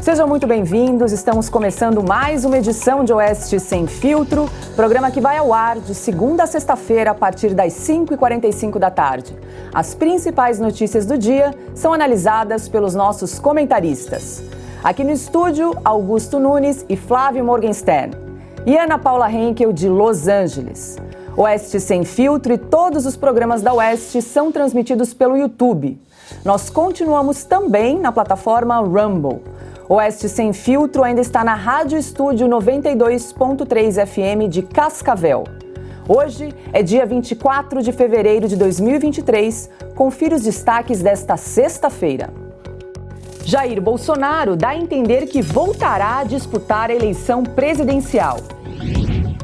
Sejam muito bem-vindos, estamos começando mais uma edição de Oeste Sem Filtro, programa que vai ao ar de segunda a sexta-feira a partir das 5h45 da tarde. As principais notícias do dia são analisadas pelos nossos comentaristas. Aqui no estúdio, Augusto Nunes e Flávio Morgenstern. E Ana Paula Henkel, de Los Angeles. Oeste Sem Filtro e todos os programas da Oeste são transmitidos pelo YouTube. Nós continuamos também na plataforma Rumble. Oeste Sem Filtro ainda está na Rádio Estúdio 92.3 FM de Cascavel. Hoje é dia 24 de fevereiro de 2023. Confira os destaques desta sexta-feira. Jair Bolsonaro dá a entender que voltará a disputar a eleição presidencial.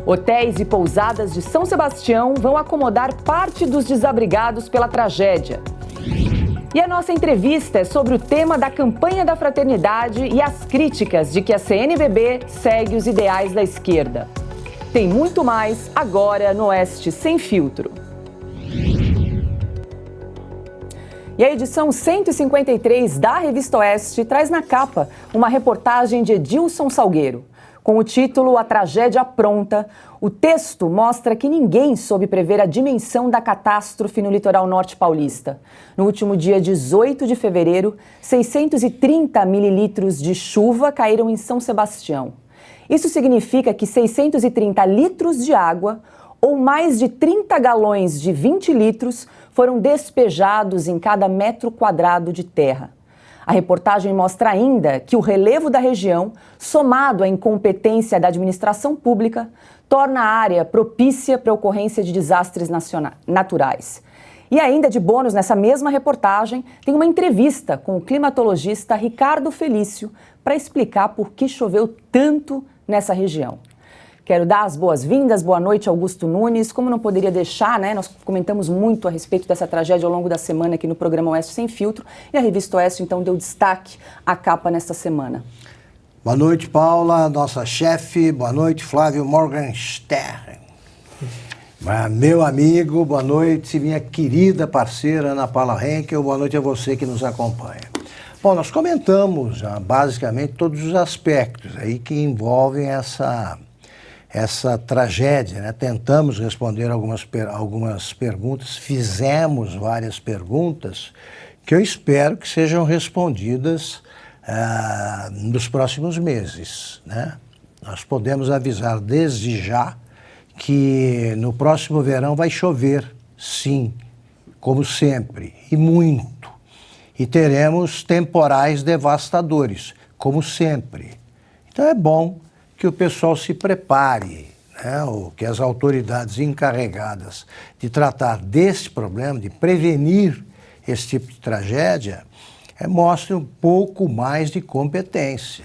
Hotéis e pousadas de São Sebastião vão acomodar parte dos desabrigados pela tragédia. E a nossa entrevista é sobre o tema da campanha da fraternidade e as críticas de que a CNBB segue os ideais da esquerda. Tem muito mais agora no Oeste Sem Filtro. E a edição 153 da Revista Oeste traz na capa uma reportagem de Edilson Salgueiro. Com o título A Tragédia Pronta, o texto mostra que ninguém soube prever a dimensão da catástrofe no litoral norte paulista. No último dia 18 de fevereiro, 630 mililitros de chuva caíram em São Sebastião. Isso significa que 630 litros de água, ou mais de 30 galões de 20 litros, foram despejados em cada metro quadrado de terra. A reportagem mostra ainda que o relevo da região, somado à incompetência da administração pública, torna a área propícia para a ocorrência de desastres naturais. E ainda de bônus, nessa mesma reportagem, tem uma entrevista com o climatologista Ricardo Felício para explicar por que choveu tanto nessa região. Quero dar as boas-vindas, boa noite, Augusto Nunes. Como não poderia deixar, né? Nós comentamos muito a respeito dessa tragédia ao longo da semana aqui no programa Oeste Sem Filtro. E a Revista Oeste, então, deu destaque à capa nesta semana. Boa noite, Paula, nossa chefe. Boa noite, Flávio Morgenstern. Meu amigo, boa noite, minha querida parceira Ana Paula Henkel. Boa noite a você que nos acompanha. Bom, nós comentamos já, basicamente todos os aspectos aí que envolvem essa tragédia, né? Tentamos responder algumas perguntas, fizemos várias perguntas que eu espero que sejam respondidas nos próximos meses, né? Nós podemos avisar desde já que no próximo verão vai chover, sim, como sempre, e muito. E teremos temporais devastadores, como sempre. Então é bom que o pessoal se prepare, né? Ou que as autoridades encarregadas de tratar desse problema, de prevenir esse tipo de tragédia, mostrem um pouco mais de competência,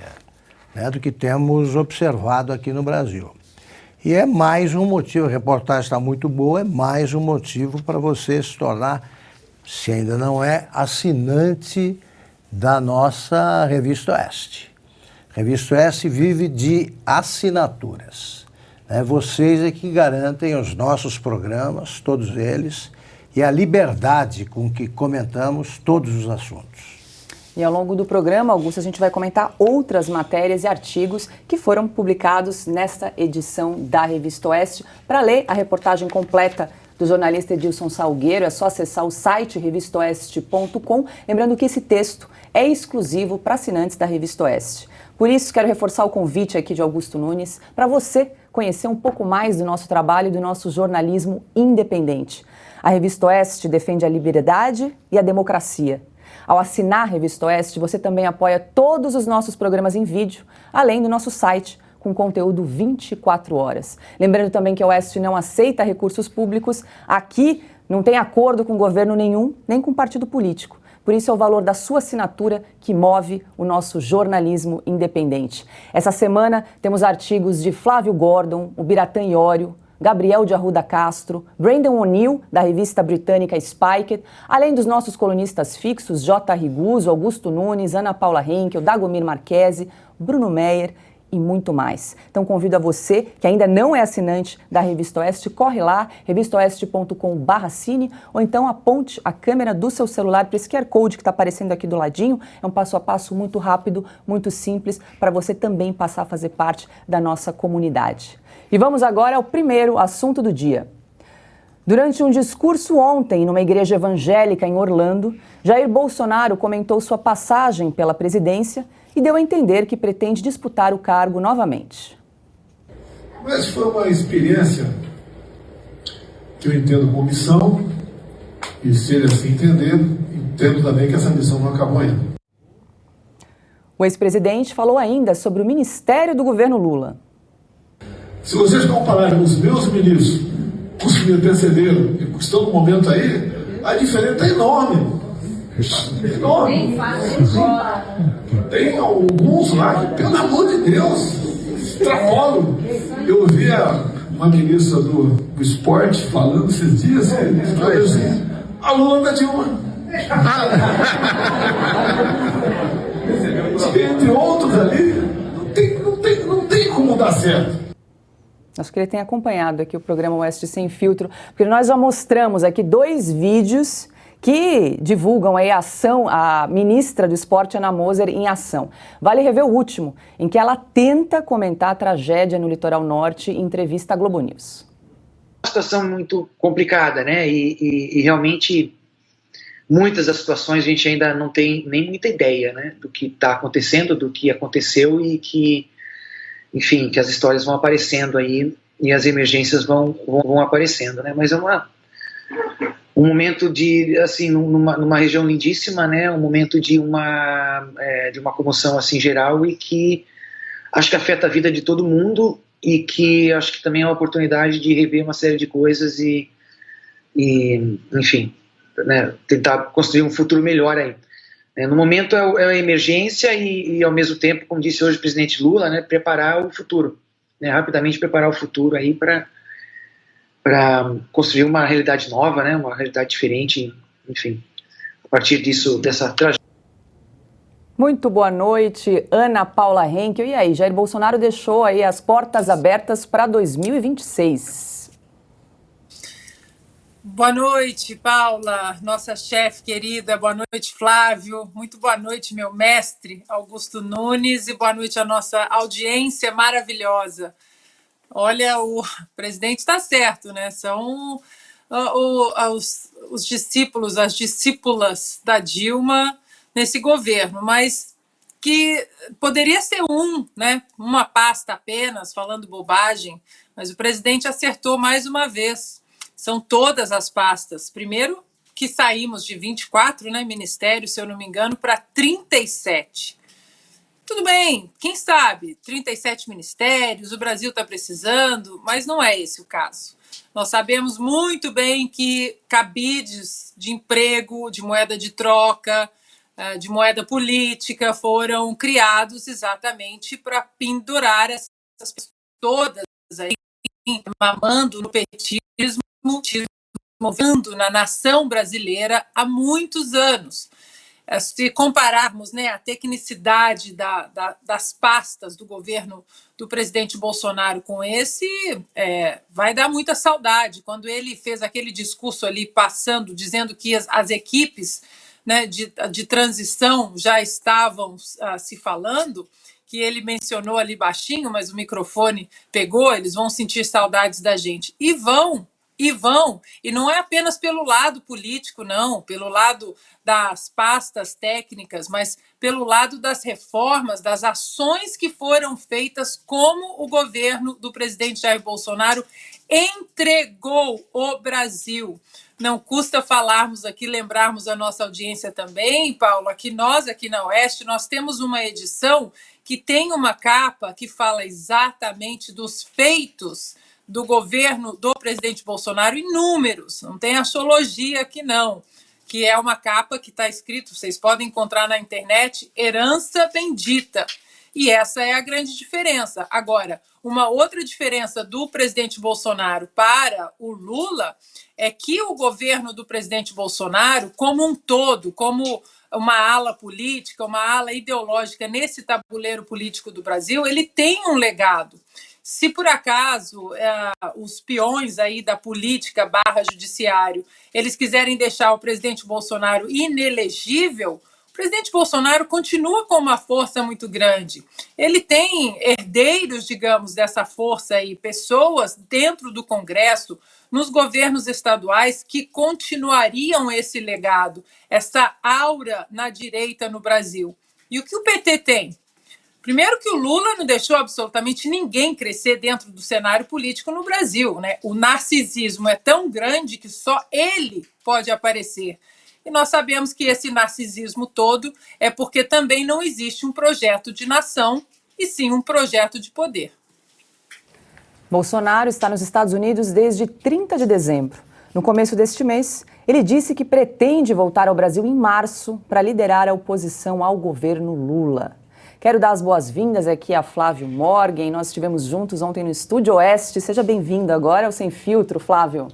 né, do que temos observado aqui no Brasil. E é mais um motivo, a reportagem está muito boa, é mais um motivo para você se tornar, se ainda não é, assinante da nossa Revista Oeste. A Revista Oeste vive de assinaturas. Vocês é que garantem os nossos programas, todos eles, e a liberdade com que comentamos todos os assuntos. E ao longo do programa, Augusto, a gente vai comentar outras matérias e artigos que foram publicados nesta edição da Revista Oeste. Para ler a reportagem completa do jornalista Edilson Salgueiro, é só acessar o site revistaoeste.com. Lembrando que esse texto é exclusivo para assinantes da Revista Oeste. Por isso, quero reforçar o convite aqui de Augusto Nunes para você conhecer um pouco mais do nosso trabalho e do nosso jornalismo independente. A Revista Oeste defende a liberdade e a democracia. Ao assinar a Revista Oeste, você também apoia todos os nossos programas em vídeo, além do nosso site, com conteúdo 24 horas. Lembrando também que a Oeste não aceita recursos públicos. Aqui não tem acordo com governo nenhum, nem com partido político. Por isso é o valor da sua assinatura que move o nosso jornalismo independente. Essa semana temos artigos de Flávio Gordon, o Biratã Iório, Gabriel de Arruda Castro, Brandon O'Neill, da revista britânica Spiked, além dos nossos colunistas fixos, J. Riguzo, Augusto Nunes, Ana Paula Henkel, Dagomir Marquesi, Bruno Meyer e muito mais. Então convido a você que ainda não é assinante da Revista Oeste, corre lá, revistaoeste.com/cine, ou então aponte a câmera do seu celular para esse QR Code que está aparecendo aqui do ladinho. É um passo a passo muito rápido, muito simples, para você também passar a fazer parte da nossa comunidade. E vamos agora ao primeiro assunto do dia. Durante um discurso ontem numa igreja evangélica em Orlando, Jair Bolsonaro comentou sua passagem pela presidência e deu a entender que pretende disputar o cargo novamente. Mas foi uma experiência que eu entendo como missão, e se ele assim entender, entendo também que essa missão não acabou ainda. O ex-presidente falou ainda sobre o ministério do governo Lula. Se vocês compararem os meus ministros com os que me antecederam e que estão no momento aí, a diferença é enorme. Enorme. Tem alguns lá que, pelo amor de Deus, extrapolam. Eu ouvi uma ministra do esporte falando esses dias, assim, a Lula da Dilma. Entre outros ali, não tem como dar certo. Acho que ele tem acompanhado aqui o programa Oeste Sem Filtro, porque nós já mostramos aqui 2 vídeos que divulgam aí a ministra do Esporte, Ana Moser, em ação. Vale rever o último, em que ela tenta comentar a tragédia no litoral norte em entrevista à Globo News. Uma situação muito complicada, né? E realmente muitas das situações a gente ainda não tem nem muita ideia, né, do que está acontecendo, do que aconteceu e que, enfim, que as histórias vão aparecendo aí e as emergências vão aparecendo, né? Mas é um momento de, assim, numa região lindíssima, né? Um momento de uma comoção assim geral e que acho que afeta a vida de todo mundo e que acho que também é uma oportunidade de rever uma série de coisas e enfim, né, tentar construir um futuro melhor aí. No momento é a emergência e ao mesmo tempo, como disse hoje o presidente Lula, né, preparar o futuro, né, rapidamente preparar o futuro aí para construir uma realidade nova, né, uma realidade diferente, enfim, a partir dessa tragédia. Muito boa noite, Ana Paula Henkel. E aí, Jair Bolsonaro deixou aí as portas abertas para 2026. Boa noite, Paula, nossa chefe querida. Boa noite, Flávio. Muito boa noite, meu mestre, Augusto Nunes. E boa noite à nossa audiência maravilhosa. Olha, o presidente está certo, né? São os discípulos, as discípulas da Dilma nesse governo, mas que poderia ser né? Uma pasta apenas, falando bobagem, mas o presidente acertou mais uma vez. São todas as pastas. Primeiro, que saímos de 24, né, ministérios, se eu não me engano, para 37. Tudo bem, quem sabe, 37 ministérios, o Brasil está precisando, mas não é esse o caso. Nós sabemos muito bem que cabides de emprego, de moeda de troca, de moeda política foram criados exatamente para pendurar essas pessoas todas aí, mamando no petismo, movendo na nação brasileira há muitos anos. Se compararmos, né, a tecnicidade das pastas do governo do presidente Bolsonaro com esse, vai dar muita saudade. Quando ele fez aquele discurso ali passando, dizendo que as equipes, né, de transição já estavam se falando, que ele mencionou ali baixinho, mas o microfone pegou, eles vão sentir saudades da gente. E vão, e não é apenas pelo lado político, não, pelo lado das pastas técnicas, mas pelo lado das reformas, das ações que foram feitas, como o governo do presidente Jair Bolsonaro entregou o Brasil. Não custa falarmos aqui, lembrarmos a nossa audiência também, Paulo, que nós aqui na Oeste, nós temos uma edição que tem uma capa que fala exatamente dos feitos do governo do presidente Bolsonaro em números, não tem astrologia aqui não, que é uma capa que está escrito, vocês podem encontrar na internet, herança bendita. E essa é a grande diferença. Agora, uma outra diferença do presidente Bolsonaro para o Lula é que o governo do presidente Bolsonaro, como um todo, como uma ala política, uma ala ideológica nesse tabuleiro político do Brasil, ele tem um legado. Se por acaso os peões aí da política / judiciário, eles quiserem deixar o presidente Bolsonaro inelegível, o presidente Bolsonaro continua com uma força muito grande. Ele tem herdeiros, digamos, dessa força aí, pessoas dentro do Congresso, nos governos estaduais, que continuariam esse legado, essa aura na direita no Brasil. E o que o PT tem? Primeiro que o Lula não deixou absolutamente ninguém crescer dentro do cenário político no Brasil, né? O narcisismo é tão grande que só ele pode aparecer. E nós sabemos que esse narcisismo todo é porque também não existe um projeto de nação, e sim um projeto de poder. Bolsonaro está nos Estados Unidos desde 30 de dezembro. No começo deste mês, ele disse que pretende voltar ao Brasil em março para liderar a oposição ao governo Lula. Quero dar as boas-vindas aqui a Flávio Morgan. Nós estivemos juntos ontem no Estúdio Oeste. Seja bem-vindo agora ao Sem Filtro, Flávio.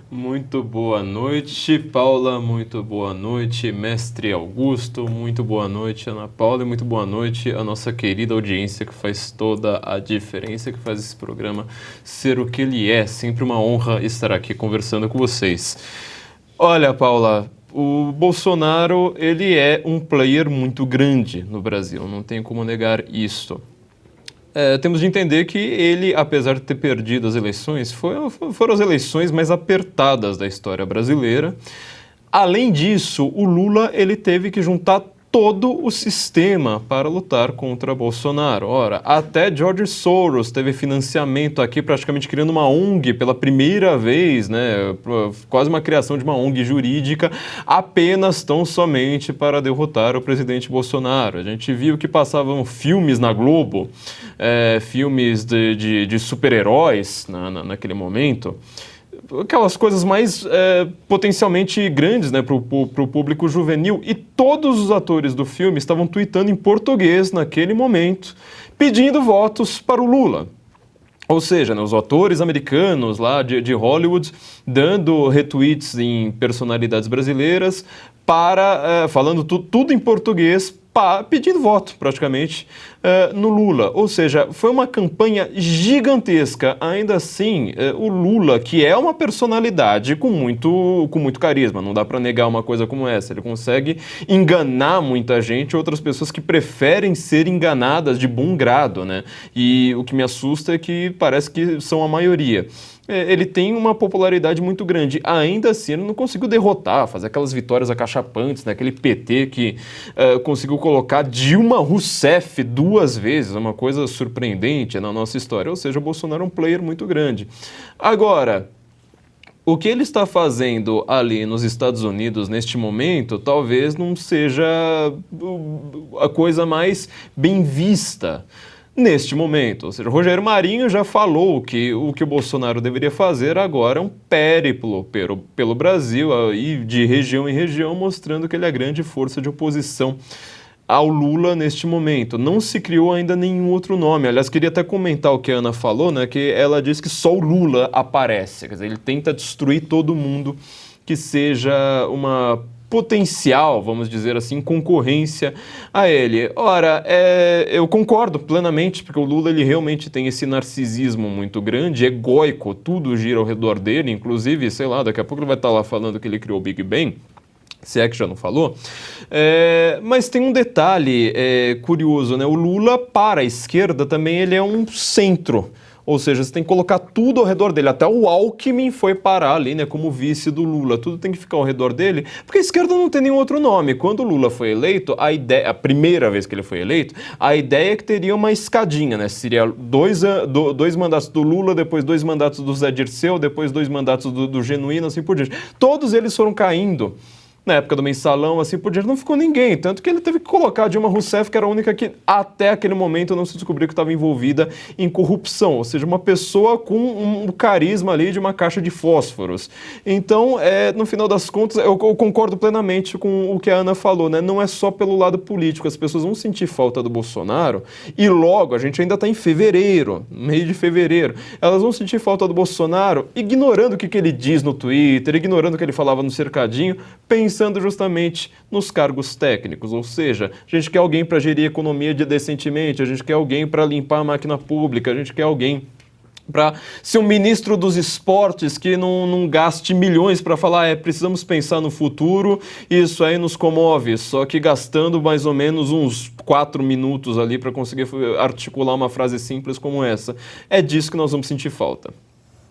Muito boa noite, Paula. Muito boa noite, mestre Augusto. Muito boa noite, Ana Paula. E muito boa noite a nossa querida audiência que faz toda a diferença, que faz esse programa ser o que ele é. Sempre uma honra estar aqui conversando com vocês. Olha, Paula, o Bolsonaro, ele é um player muito grande no Brasil, não tem como negar isso. Temos de entender que ele, apesar de ter perdido as eleições, foram as eleições mais apertadas da história brasileira. Além disso, o Lula ele teve que juntar todo o sistema para lutar contra Bolsonaro. Ora, até George Soros teve financiamento aqui, praticamente criando uma ONG pela primeira vez, né? Quase uma criação de uma ONG jurídica, apenas tão somente para derrotar o presidente Bolsonaro. A gente viu que passavam filmes na Globo, filmes de super-heróis naquele momento, aquelas coisas mais potencialmente grandes, né, para o público juvenil, e todos os atores do filme estavam tweetando em português naquele momento, pedindo votos para o Lula. Ou seja, né, os atores americanos lá de Hollywood dando retweets em personalidades brasileiras falando tudo em português, pedindo voto, praticamente, no Lula. Ou seja, foi uma campanha gigantesca. Ainda assim, o Lula, que é uma personalidade com muito carisma, não dá para negar uma coisa como essa. Ele consegue enganar muita gente, outras pessoas que preferem ser enganadas de bom grado, né? E o que me assusta é que parece que são a maioria. Ele tem uma popularidade muito grande. Ainda assim, ele não conseguiu derrotar, fazer aquelas vitórias acachapantes, né? Aquele PT que conseguiu colocar Dilma Rousseff 2 vezes, uma coisa surpreendente na nossa história. Ou seja, o Bolsonaro é um player muito grande. Agora, o que ele está fazendo ali nos Estados Unidos neste momento talvez não seja a coisa mais bem vista neste momento. Ou seja, o Rogério Marinho já falou que o que o Bolsonaro deveria fazer agora é um périplo pelo Brasil, e de região em região, mostrando que ele é a grande força de oposição ao Lula neste momento. Não se criou ainda nenhum outro nome. Aliás, queria até comentar o que a Ana falou, né, que ela disse que só o Lula aparece. Quer dizer, ele tenta destruir todo mundo que seja uma potencial, vamos dizer assim, concorrência a ele. Ora, eu concordo plenamente, porque o Lula ele realmente tem esse narcisismo muito grande, egóico, tudo gira ao redor dele, inclusive, sei lá, daqui a pouco ele vai estar lá falando que ele criou o Big Bang, se é que já não falou. Mas tem um detalhe curioso, né? O Lula, para a esquerda, também ele é um centro. Ou seja, você tem que colocar tudo ao redor dele. Até o Alckmin foi parar ali, né, como vice do Lula. Tudo tem que ficar ao redor dele, porque a esquerda não tem nenhum outro nome. Quando o Lula foi eleito, a primeira vez que ele foi eleito, a ideia é que teria uma escadinha, né? Seria dois mandatos do Lula, depois 2 mandatos do Zé Dirceu, depois 2 mandatos do Genuíno, assim por diante. Todos eles foram caindo. Na época do Mensalão, assim por diante, não ficou ninguém. Tanto que ele teve que colocar a Dilma Rousseff, que era a única que, até aquele momento, não se descobriu que estava envolvida em corrupção. Ou seja, uma pessoa com um carisma ali de uma caixa de fósforos. Então, no final das contas, eu concordo plenamente com o que a Ana falou, né? Não é só pelo lado político. As pessoas vão sentir falta do Bolsonaro e logo, a gente ainda está em fevereiro, meio de fevereiro. Elas vão sentir falta do Bolsonaro ignorando o que ele diz no Twitter, ignorando o que ele falava no cercadinho, pensando pensando justamente nos cargos técnicos, ou seja, a gente quer alguém para gerir a economia decentemente, a gente quer alguém para limpar a máquina pública, a gente quer alguém para ser um ministro dos esportes que não gaste milhões para falar, precisamos pensar no futuro, isso aí nos comove, só que gastando mais ou menos uns 4 minutos ali para conseguir articular uma frase simples como essa. É disso que nós vamos sentir falta.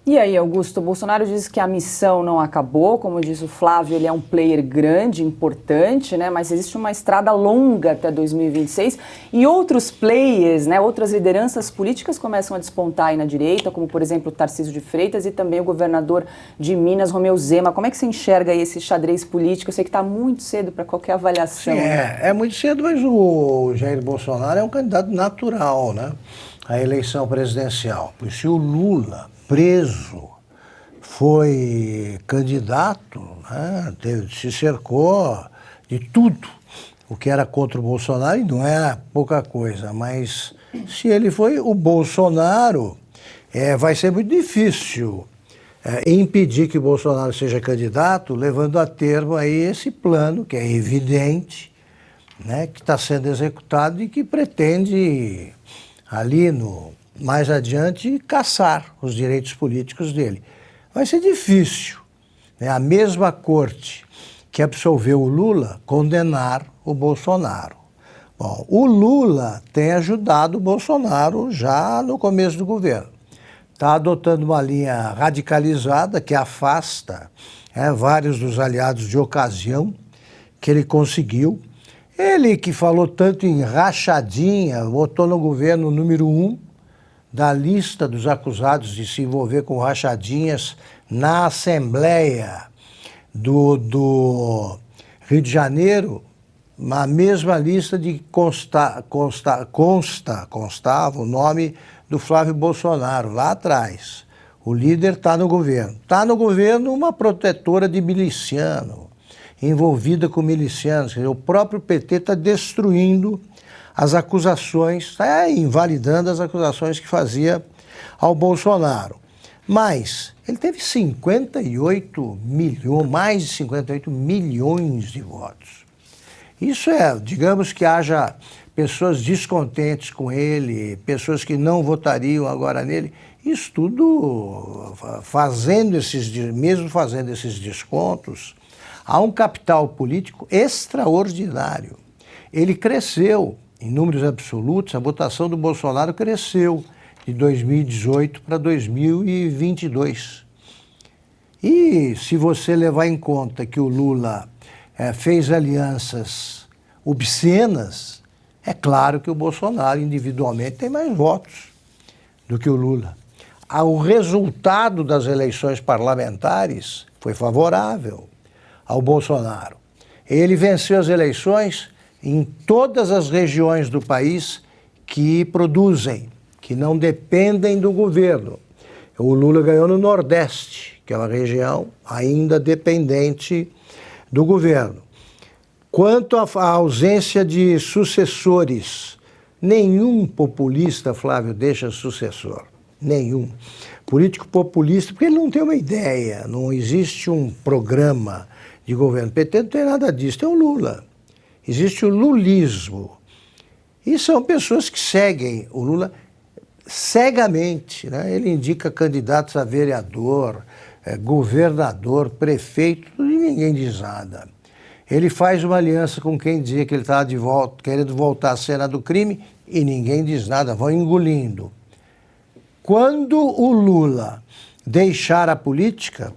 E aí, Augusto, o Bolsonaro diz que a missão não acabou, como diz o Flávio, ele é um player grande, importante, né? Mas existe uma estrada longa até 2026 e outros players, né? Outras lideranças políticas começam a despontar aí na direita, como por exemplo o Tarcísio de Freitas e também o governador de Minas, Romeu Zema. Como é que você enxerga aí esse xadrez político? Eu sei que está muito cedo para qualquer avaliação. Sim, é muito cedo, mas o Jair Bolsonaro é um candidato natural, né? À eleição presidencial. Por se o Lula preso, foi candidato, né? Se cercou de tudo o que era contra o Bolsonaro, e não era pouca coisa, mas se ele foi o Bolsonaro, vai ser muito difícil impedir que o Bolsonaro seja candidato, levando a termo aí esse plano, que é evidente, né? Que está sendo executado e que pretende ali mais adiante, caçar os direitos políticos dele. Vai ser difícil, né? A mesma corte que absolveu o Lula condenar o Bolsonaro. Bom, o Lula tem ajudado o Bolsonaro já no começo do governo. Está adotando uma linha radicalizada que afasta vários dos aliados de ocasião que ele conseguiu. Ele que falou tanto em rachadinha, votou no governo número 1, da lista dos acusados de se envolver com rachadinhas na Assembleia do Rio de Janeiro, na mesma lista de constava o nome do Flávio Bolsonaro, lá atrás. O líder está no governo. Está no governo uma protetora de miliciano, envolvida com milicianos. Quer dizer, o próprio PT está destruindo as acusações, está invalidando as acusações que fazia ao Bolsonaro. Mas ele teve mais de 58 milhões de votos. Isso digamos que haja pessoas descontentes com ele, pessoas que não votariam agora nele, isso tudo mesmo fazendo esses descontos, há um capital político extraordinário. Ele cresceu. Em números absolutos, a votação do Bolsonaro cresceu de 2018 para 2022. E se você levar em conta que o Lula fez alianças obscenas, é claro que o Bolsonaro individualmente tem mais votos do que o Lula. O resultado das eleições parlamentares foi favorável ao Bolsonaro. Ele venceu as eleições em todas as regiões do país que produzem, que não dependem do governo. O Lula ganhou no Nordeste, que é uma região ainda dependente do governo. Quanto à ausência de sucessores, nenhum populista, Flávio, deixa sucessor. Nenhum. Político populista, porque ele não tem uma ideia, não existe um programa de governo. O PT não tem nada disso, tem o Lula. Existe o lulismo. E são pessoas que seguem o Lula cegamente, né? Ele indica candidatos a vereador, governador, prefeito, e ninguém diz nada. Ele faz uma aliança com quem dizia que ele estava querendo voltar à cena do crime e ninguém diz nada, vão engolindo. Quando o Lula deixar a política,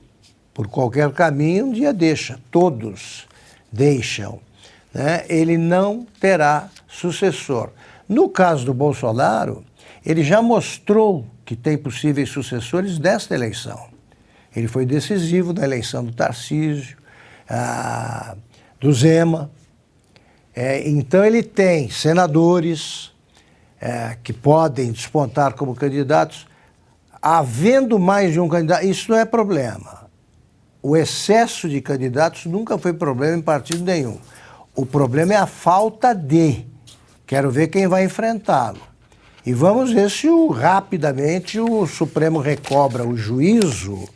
por qualquer caminho, um dia deixa, todos deixam. Ele não terá sucessor. No caso do Bolsonaro, ele já mostrou que tem possíveis sucessores desta eleição. Ele foi decisivo na eleição do Tarcísio, do Zema. Então ele tem senadores que podem despontar como candidatos. Havendo mais de um candidato, isso não é problema. O excesso de candidatos nunca foi problema em partido nenhum. O problema é a falta de. Quero ver quem vai enfrentá-lo. E vamos ver se rapidamente o Supremo recobra o juízo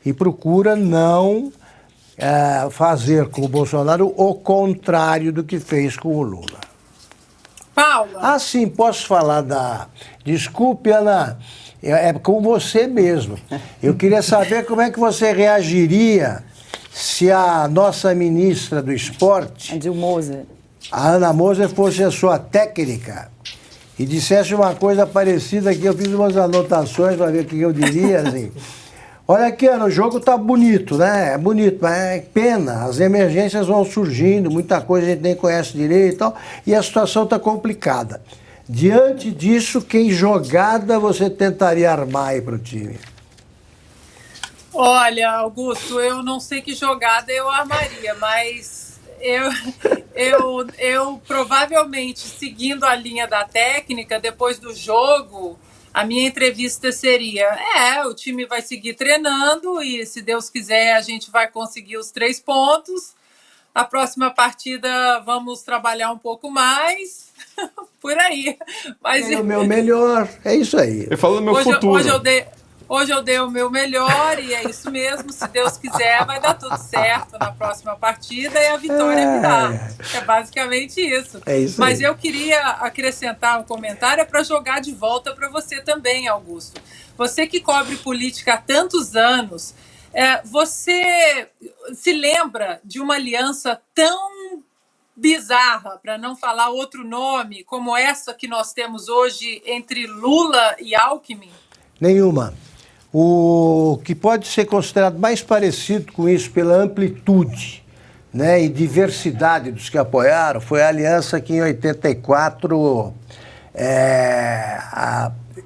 e procura não fazer com o Bolsonaro o contrário do que fez com o Lula. Paula. Sim, posso falar da... Desculpe, Ana, é com você mesmo. Eu queria saber como é que você reagiria se a nossa ministra do esporte, A Dilma Moser, a Ana Moser, fosse a sua técnica e dissesse uma coisa parecida que eu fiz umas anotações para ver o que eu diria, assim. Olha aqui, Ana, o jogo tá bonito, né? É bonito, mas é pena. As emergências vão surgindo, muita coisa a gente nem conhece direito e tal, e a situação tá complicada. Diante disso, que jogada você tentaria armar aí pro time? Olha, Augusto, eu não sei que jogada eu armaria, mas eu provavelmente, seguindo a linha da técnica, depois do jogo, a minha entrevista seria: o time vai seguir treinando e, se Deus quiser, a gente vai conseguir os 3 pontos. A próxima partida vamos trabalhar um pouco mais, por aí. Mas É o meu melhor, é isso aí. Eu falo do meu futuro. Hoje eu dei o meu melhor e é isso mesmo. Se Deus quiser, vai dar tudo certo na próxima partida e a vitória virá. É basicamente isso. É isso Mas aí. eu queria acrescentar um comentário para jogar de volta para você também, Augusto. Você que cobre política há tantos anos, você se lembra de uma aliança tão bizarra, para não falar outro nome, como essa que nós temos hoje entre Lula e Alckmin? Nenhuma. O que pode ser considerado mais parecido com isso pela amplitude, né, e diversidade dos que apoiaram foi a aliança que em 84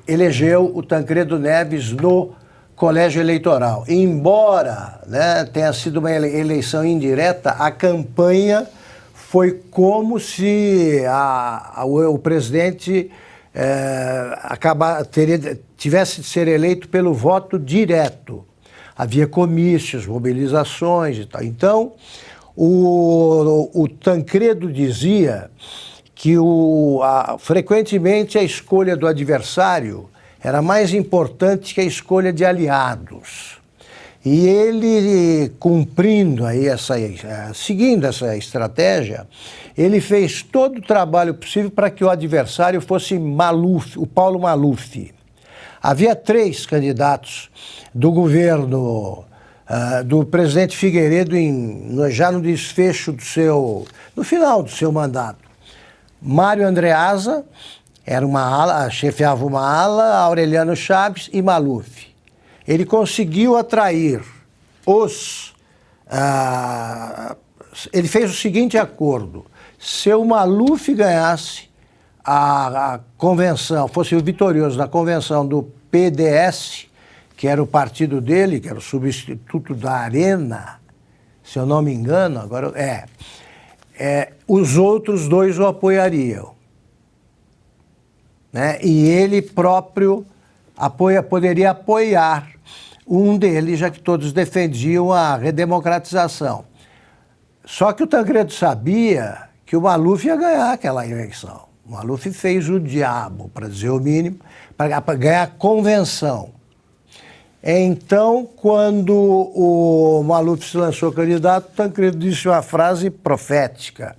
elegeu o Tancredo Neves no colégio eleitoral. Embora, né, tenha sido uma eleição indireta, a campanha foi como se o presidente tivesse de ser eleito pelo voto direto. Havia comícios, mobilizações e tal. Então, o Tancredo dizia que frequentemente a escolha do adversário era mais importante que a escolha de aliados. E ele, seguindo essa estratégia, ele fez todo o trabalho possível para que o adversário fosse Maluf, o Paulo Maluf. Havia 3 candidatos do governo do presidente Figueiredo já no desfecho no final do seu mandato. Mário Andreasa era chefiava uma ala, Aureliano Chaves e Maluf. Ele conseguiu atrair ele fez o seguinte acordo: se o Maluf ganhasse a convenção, fosse o vitorioso na convenção do PDS, que era o partido dele, que era o substituto da Arena, se eu não me engano, agora os outros 2 o apoiariam, né? E ele próprio poderia apoiar um deles, já que todos defendiam a redemocratização. Só que o Tancredo sabia que o Maluf ia ganhar aquela eleição. O Maluf fez o diabo, para dizer o mínimo, para ganhar a convenção. Então, quando o Maluf se lançou candidato, o Tancredo disse uma frase profética.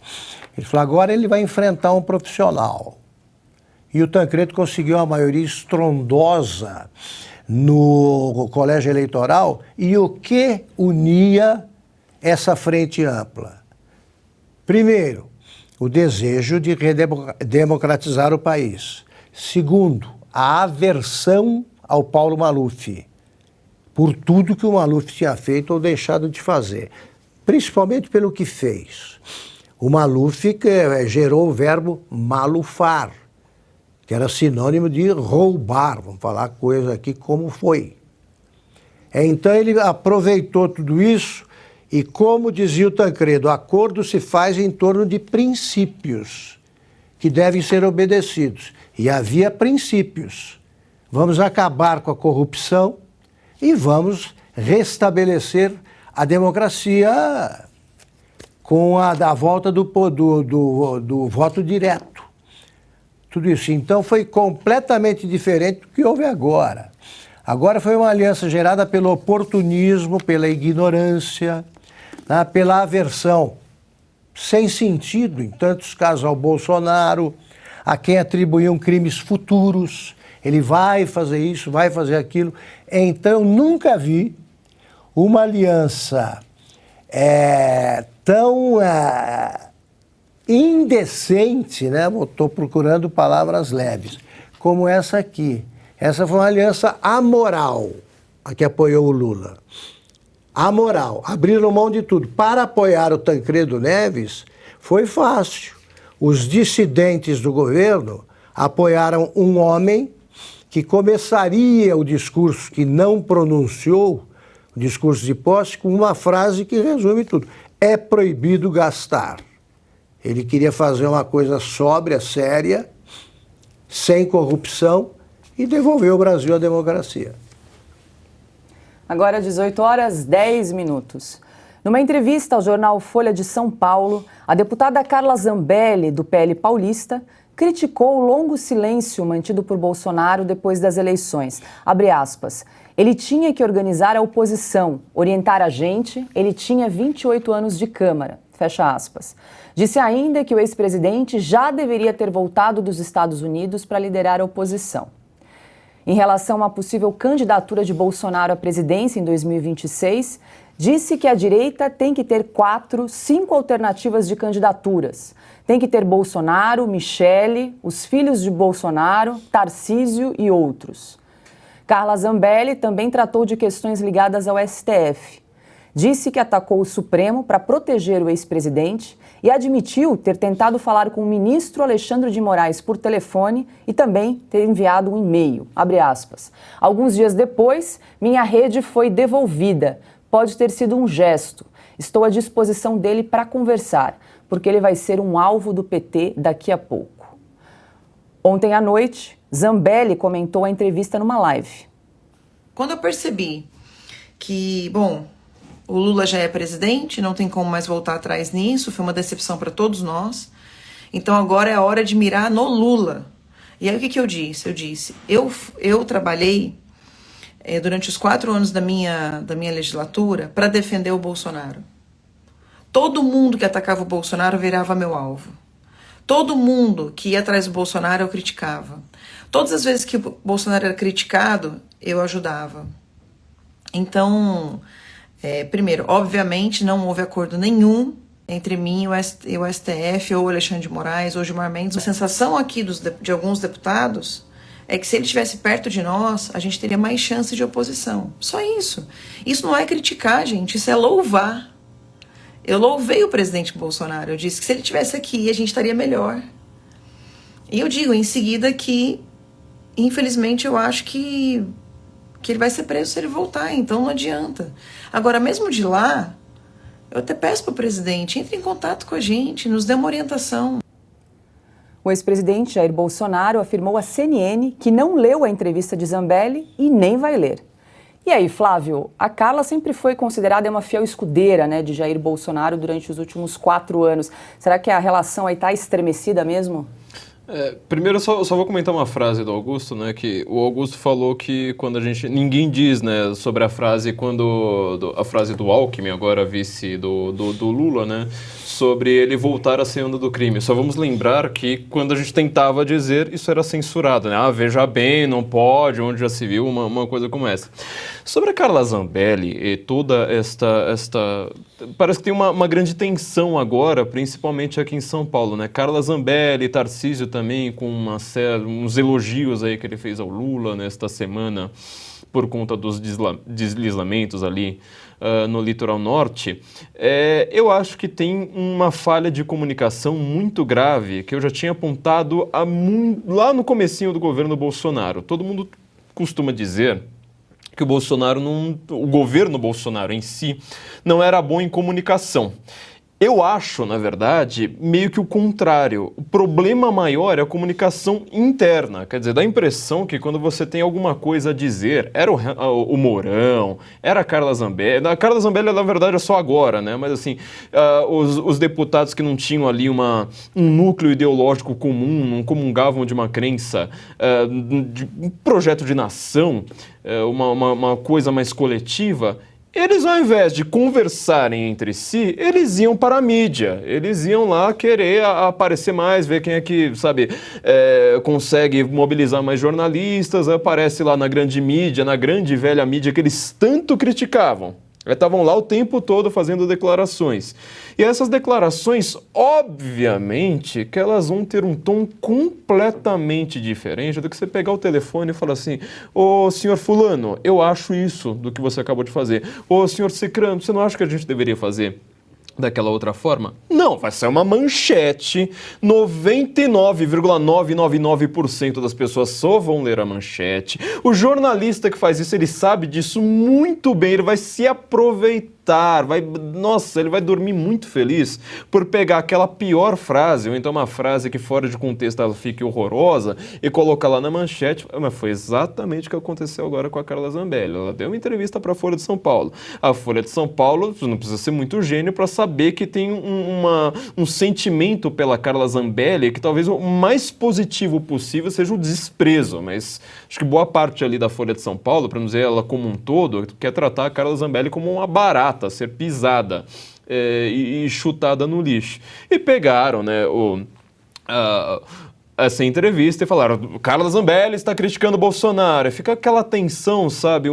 Ele falou: agora ele vai enfrentar um profissional. E o Tancredo conseguiu uma maioria estrondosa no colégio eleitoral. E o que unia essa frente ampla? Primeiro, o desejo de redemocratizar o país. Segundo, a aversão ao Paulo Maluf, por tudo que o Maluf tinha feito ou deixado de fazer, principalmente pelo que fez. O Maluf gerou o verbo malufar, que era sinônimo de roubar, vamos falar coisa aqui como foi. Então ele aproveitou tudo isso e, como dizia o Tancredo, o acordo se faz em torno de princípios que devem ser obedecidos. E havia princípios. Vamos acabar com a corrupção e vamos restabelecer a democracia com a volta do voto direto. Tudo isso. Então foi completamente diferente do que houve agora. Agora foi uma aliança gerada pelo oportunismo, pela ignorância, né, pela aversão sem sentido, em tantos casos, ao Bolsonaro, a quem atribuíam crimes futuros. Ele vai fazer isso, vai fazer aquilo. Então, nunca vi uma aliança tão indecente, né? Estou procurando palavras leves, como essa aqui. Essa foi uma aliança amoral, a que apoiou o Lula. Amoral, abriram mão de tudo. Para apoiar o Tancredo Neves, foi fácil. Os dissidentes do governo apoiaram um homem que começaria o discurso que não pronunciou, o discurso de posse, com uma frase que resume tudo. É proibido gastar. Ele queria fazer uma coisa sóbria, séria, sem corrupção e devolver o Brasil à democracia. Agora, 18h10. Numa entrevista ao jornal Folha de São Paulo, a deputada Carla Zambelli, do PL paulista, criticou o longo silêncio mantido por Bolsonaro depois das eleições. Abre aspas. Ele tinha que organizar a oposição, orientar a gente, ele tinha 28 anos de Câmara. Fecha aspas. Disse ainda que o ex-presidente já deveria ter voltado dos Estados Unidos para liderar a oposição. Em relação à possível candidatura de Bolsonaro à presidência em 2026, disse que a direita tem que ter 5 alternativas de candidaturas. Tem que ter Bolsonaro, Michele, os filhos de Bolsonaro, Tarcísio e outros. Carla Zambelli também tratou de questões ligadas ao STF. Disse que atacou o Supremo para proteger o ex-presidente e admitiu ter tentado falar com o ministro Alexandre de Moraes por telefone e também ter enviado um e-mail. Abre aspas. Alguns dias depois, minha rede foi devolvida. Pode ter sido um gesto. Estou à disposição dele para conversar, porque ele vai ser um alvo do PT daqui a pouco. Ontem à noite, Zambelli comentou a entrevista numa live. Quando eu percebi que, o Lula já é presidente, não tem como mais voltar atrás nisso, foi uma decepção para todos nós. Então agora é a hora de mirar no Lula. E aí o que eu disse? Eu trabalhei durante os 4 anos da minha legislatura para defender o Bolsonaro. Todo mundo que atacava o Bolsonaro virava meu alvo. Todo mundo que ia atrás do Bolsonaro eu criticava. Todas as vezes que o Bolsonaro era criticado, eu ajudava. Então, primeiro, obviamente não houve acordo nenhum entre mim e o STF ou o Alexandre de Moraes ou Gilmar Mendes. A sensação aqui de alguns deputados é que se ele estivesse perto de nós, a gente teria mais chance de oposição. Só isso. Isso não é criticar, gente, isso é louvar. Eu louvei o presidente Bolsonaro, eu disse que se ele estivesse aqui, a gente estaria melhor. E eu digo em seguida que, infelizmente, eu acho que ele vai ser preso se ele voltar, então não adianta. Agora, mesmo de lá, eu até peço para o presidente, entre em contato com a gente, nos dê uma orientação. O ex-presidente Jair Bolsonaro afirmou à CNN que não leu a entrevista de Zambelli e nem vai ler. E aí, Flávio, a Carla sempre foi considerada uma fiel escudeira, né, de Jair Bolsonaro durante os últimos 4 anos. Será que a relação aí está estremecida mesmo? Primeiro, eu só vou comentar uma frase do Augusto, né, que o Augusto falou que quando ninguém diz, né, sobre a frase a frase do Alckmin, agora vice do Lula, né, sobre ele voltar à cena do crime. Só vamos lembrar que quando a gente tentava dizer, isso era censurado, né, veja bem, não pode, onde já se viu uma coisa como essa. Sobre a Carla Zambelli e toda esta parece que tem uma grande tensão agora, principalmente aqui em São Paulo, né, Carla Zambelli, Tarcísio também com uns elogios aí que ele fez ao Lula nesta semana por conta dos deslizamentos ali no litoral norte. Eu acho que tem uma falha de comunicação muito grave que eu já tinha apontado lá no comecinho do governo Bolsonaro. Todo mundo costuma dizer que o governo Bolsonaro em si não era bom em comunicação. Eu acho, na verdade, meio que o contrário. O problema maior é a comunicação interna. Quer dizer, dá a impressão que quando você tem alguma coisa a dizer, era o Mourão, era a Carla Zambelli. A Carla Zambelli, na verdade, é só agora, né? Mas, assim, os deputados que não tinham ali um núcleo ideológico comum, não comungavam de uma crença, de um projeto de nação, uma coisa mais coletiva, Eles, ao invés de conversarem entre si, eles iam para a mídia. Eles iam lá querer aparecer mais, ver quem é que, sabe, consegue mobilizar mais jornalistas, aparece lá na grande mídia, na grande velha mídia que eles tanto criticavam. Estavam lá o tempo todo fazendo declarações. E essas declarações, obviamente, que elas vão ter um tom completamente diferente do que você pegar o telefone e falar assim: ô senhor fulano, eu acho isso do que você acabou de fazer. Ô senhor cicrano, você não acha que a gente deveria fazer daquela outra forma? Não, vai ser uma manchete. 99,999% das pessoas só vão ler a manchete. O jornalista que faz isso, ele sabe disso muito bem, ele vai se aproveitar. Nossa, ele vai dormir muito feliz por pegar aquela pior frase, ou então uma frase que fora de contexto ela fique horrorosa, e colocar lá na manchete. Mas foi exatamente o que aconteceu agora com a Carla Zambelli. Ela deu uma entrevista para a Folha de São Paulo. A Folha de São Paulo, você não precisa ser muito gênio para saber que tem um sentimento pela Carla Zambelli que talvez o mais positivo possível seja o desprezo, mas acho que boa parte ali da Folha de São Paulo, para não dizer ela como um todo, quer tratar a Carla Zambelli como uma barata, a ser pisada e chutada no lixo. E pegaram, né, essa entrevista e falaram: Carla Zambelli está criticando o Bolsonaro. Fica aquela tensão, sabe?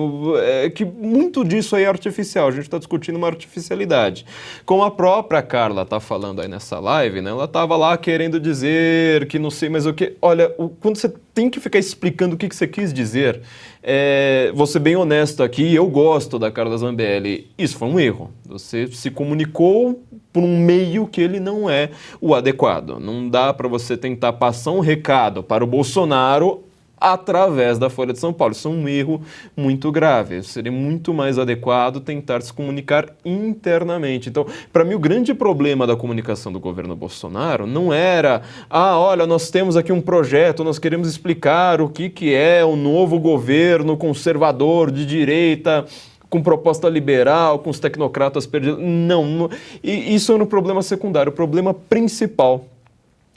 Que muito disso aí é artificial. A gente está discutindo uma artificialidade. Como a própria Carla está falando aí nessa live, né? Ela estava lá querendo dizer que não sei mais o que. Olha, quando você tem que ficar explicando o que você quis dizer, vou ser bem honesto aqui, eu gosto da Carla Zambelli. Isso foi um erro. Você se comunicou por um meio que ele não é o adequado. Não dá para você tentar passar um recado para o Bolsonaro através da Folha de São Paulo. Isso é um erro muito grave. Seria muito mais adequado tentar se comunicar internamente. Então, para mim, o grande problema da comunicação do governo Bolsonaro não era: olha, nós temos aqui um projeto, nós queremos explicar o que é o novo governo conservador de direita, com proposta liberal, com os tecnocratas perdidos. Não, isso era um problema secundário. O problema principal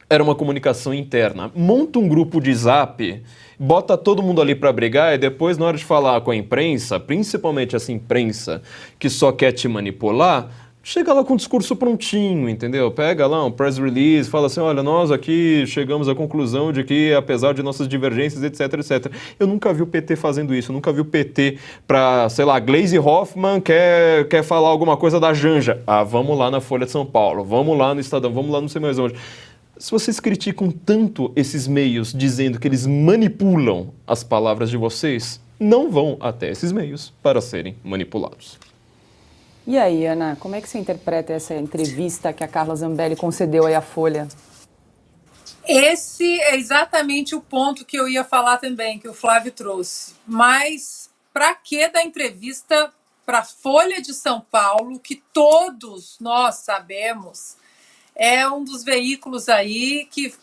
era uma comunicação interna. Monta um grupo de zap, bota todo mundo ali para brigar, e depois, na hora de falar com a imprensa, principalmente essa imprensa que só quer te manipular, chega lá com o discurso prontinho, entendeu? Pega lá um press release, fala assim: olha, nós aqui chegamos à conclusão de que, apesar de nossas divergências, etc, etc. Eu nunca vi o PT fazendo isso, eu nunca vi o PT pra, sei lá, Gleisi Hoffmann quer falar alguma coisa da Janja. Vamos lá na Folha de São Paulo, vamos lá no Estadão, vamos lá não sei mais onde. Se vocês criticam tanto esses meios dizendo que eles manipulam as palavras de vocês, não vão até esses meios para serem manipulados. E aí, Ana, como é que você interpreta essa entrevista que a Carla Zambelli concedeu aí à Folha? Esse é exatamente o ponto que eu ia falar também, que o Flávio trouxe. Mas para que da entrevista para a Folha de São Paulo, que todos nós sabemos é um dos veículos aí que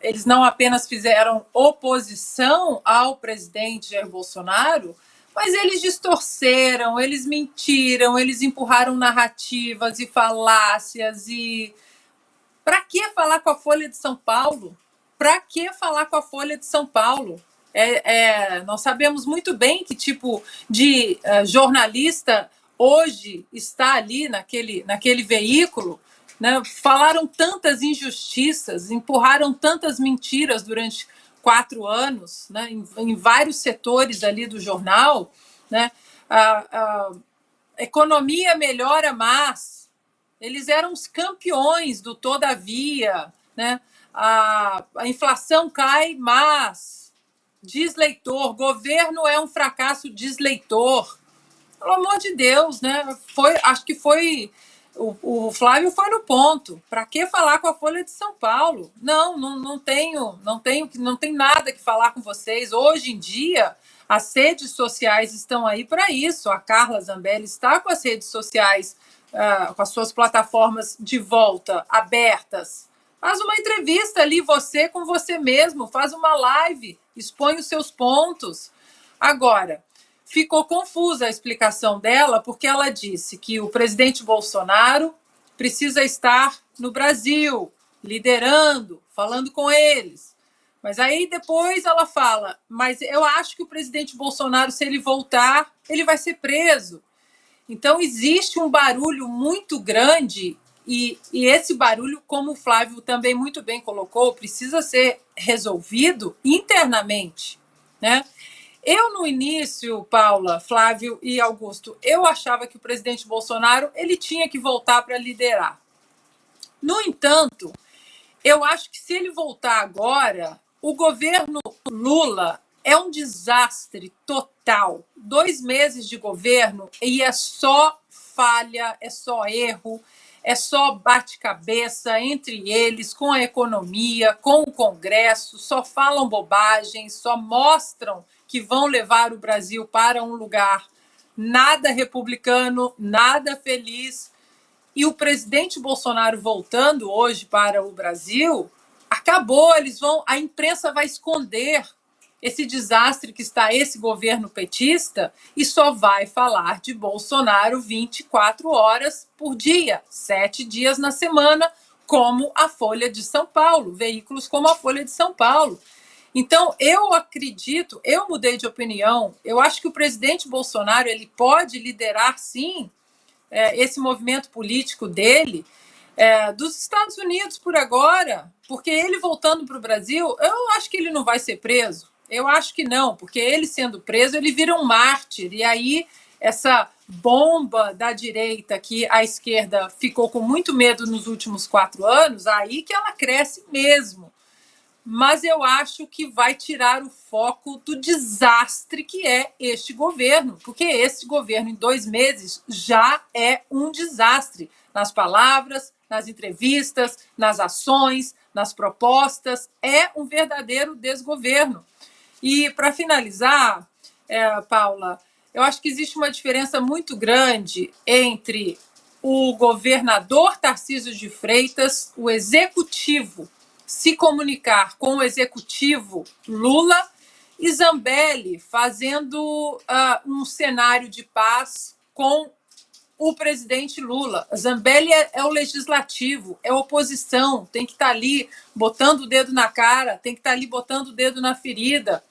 eles não apenas fizeram oposição ao presidente Jair Bolsonaro, mas eles distorceram, eles mentiram, eles empurraram narrativas e falácias. E para que falar com a Folha de São Paulo? Para que falar com a Folha de São Paulo? Nós sabemos muito bem que tipo de jornalista hoje está ali naquele veículo, né? Falaram tantas injustiças, empurraram tantas mentiras durante 4 anos, né? Em vários setores ali do jornal, né? A economia melhora, mas eles eram os campeões do todavia, né? A inflação cai, mas diz leitor, governo é um fracasso, diz leitor. Pelo amor de Deus, né? Acho que foi o Flávio foi no ponto. Para que falar com a Folha de São Paulo? Não tem nada que falar com vocês. Hoje em dia, as redes sociais estão aí para isso. A Carla Zambelli está com as redes sociais, com as suas plataformas de volta, abertas. Faz uma entrevista ali, você com você mesmo, faz uma live, expõe os seus pontos. Agora, ficou confusa a explicação dela, porque ela disse que o presidente Bolsonaro precisa estar no Brasil, liderando, falando com eles. Mas aí depois ela fala: mas eu acho que o presidente Bolsonaro, se ele voltar, ele vai ser preso. Então, existe um barulho muito grande e esse barulho, como o Flávio também muito bem colocou, precisa ser resolvido internamente, né? Eu, no início, Paula, Flávio e Augusto, eu achava que o presidente Bolsonaro ele tinha que voltar para liderar. No entanto, eu acho que se ele voltar agora, o governo Lula é um desastre total. 2 meses de governo e é só falha, é só erro, é só bate-cabeça entre eles, com a economia, com o Congresso, só falam bobagem, só mostram que vão levar o Brasil para um lugar nada republicano, nada feliz. E o presidente Bolsonaro voltando hoje para o Brasil, acabou, a imprensa vai esconder esse desastre que está esse governo petista e só vai falar de Bolsonaro 24 horas por dia, 7 dias na semana, como a Folha de São Paulo, veículos como a Folha de São Paulo. Então, eu acredito, eu mudei de opinião, eu acho que o presidente Bolsonaro ele pode liderar, sim, esse movimento político dele, dos Estados Unidos por agora, porque ele voltando para o Brasil, eu acho que ele não vai ser preso. Eu acho que não, porque ele sendo preso, ele vira um mártir. E aí, essa bomba da direita que a esquerda ficou com muito medo nos últimos 4 anos, aí que ela cresce mesmo. Mas eu acho que vai tirar o foco do desastre que é este governo, porque este governo, em 2 meses, já é um desastre nas palavras, nas entrevistas, nas ações, nas propostas, é um verdadeiro desgoverno. E, para finalizar, Paula, eu acho que existe uma diferença muito grande entre o governador Tarcísio de Freitas, o executivo, se comunicar com o executivo Lula e Zambelli fazendo um cenário de paz com o presidente Lula. Zambelli é o legislativo, é a oposição, tem que estar ali botando o dedo na cara, tem que estar ali botando o dedo na ferida.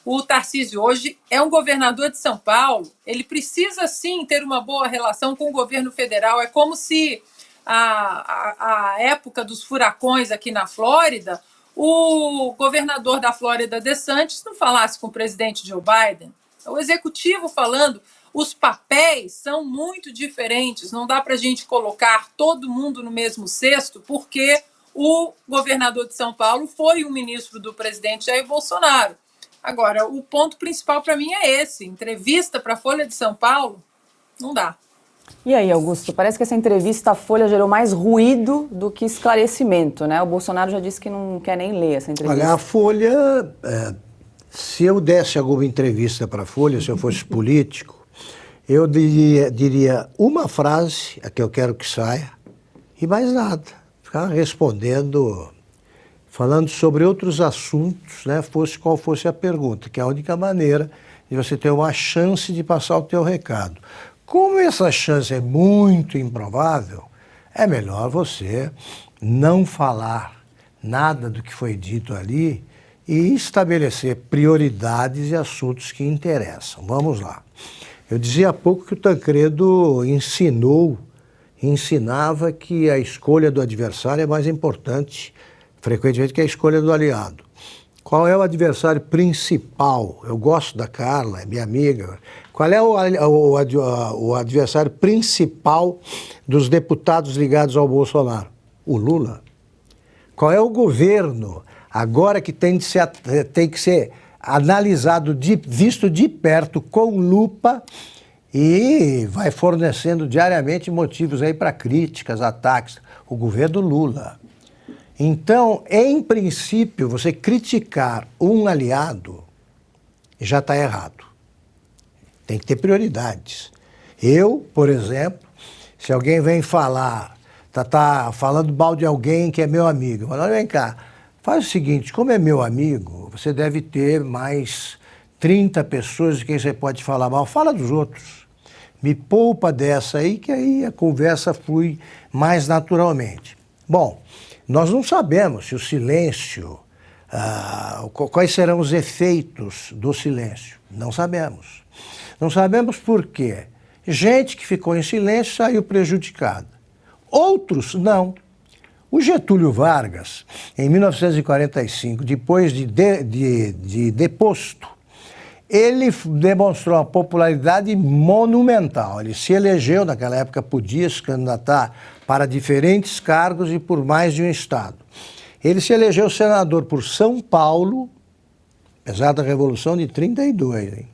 O Tarcísio hoje é um governador de São Paulo, ele precisa sim ter uma boa relação com o governo federal. É como se a época dos furacões aqui na Flórida, o governador da Flórida, DeSantis, não falasse com o presidente Joe Biden. O executivo falando, os papéis são muito diferentes, não dá para a gente colocar todo mundo no mesmo cesto, porque o governador de São Paulo foi um ministro do presidente Jair Bolsonaro. Agora, o ponto principal para mim é esse, entrevista para a Folha de São Paulo, não dá. E aí, Augusto, parece que essa entrevista à Folha gerou mais ruído do que esclarecimento, né? O Bolsonaro já disse que não quer nem ler essa entrevista. Olha, a Folha, se eu desse alguma entrevista para a Folha, se eu fosse político, eu diria uma frase, a que eu quero que saia, e mais nada. Ficar respondendo, falando sobre outros assuntos, né? Fosse qual fosse a pergunta, que é a única maneira de você ter uma chance de passar o teu recado. Como essa chance é muito improvável, é melhor você não falar nada do que foi dito ali e estabelecer prioridades e assuntos que interessam. Vamos lá. Eu dizia há pouco que o Tancredo ensinava que a escolha do adversário é mais importante, frequentemente, que a escolha do aliado. Qual é o adversário principal? Eu gosto da Carla, é minha amiga. Qual é o adversário principal dos deputados ligados ao Bolsonaro? O Lula. Qual é o governo, agora que tem que ser analisado, visto de perto, com lupa, e vai fornecendo diariamente motivos aí para críticas, ataques? O governo Lula. Então, em princípio, você criticar um aliado já está errado. Tem que ter prioridades. Eu, por exemplo, se alguém vem falar, tá falando mal de alguém que é meu amigo, eu falo, olha, vem cá, faz o seguinte, como é meu amigo, você deve ter mais 30 pessoas de quem você pode falar mal, fala dos outros. Me poupa dessa aí, que aí a conversa flui mais naturalmente. Bom, nós não sabemos se o silêncio, quais serão os efeitos do silêncio. Não sabemos. Não sabemos por quê. Gente que ficou em silêncio saiu prejudicada. Outros não. O Getúlio Vargas, em 1945, depois de deposto, ele demonstrou uma popularidade monumental. Ele se elegeu, naquela época podia se candidatar para diferentes cargos e por mais de um estado. Ele se elegeu senador por São Paulo, apesar da Revolução de 32, hein?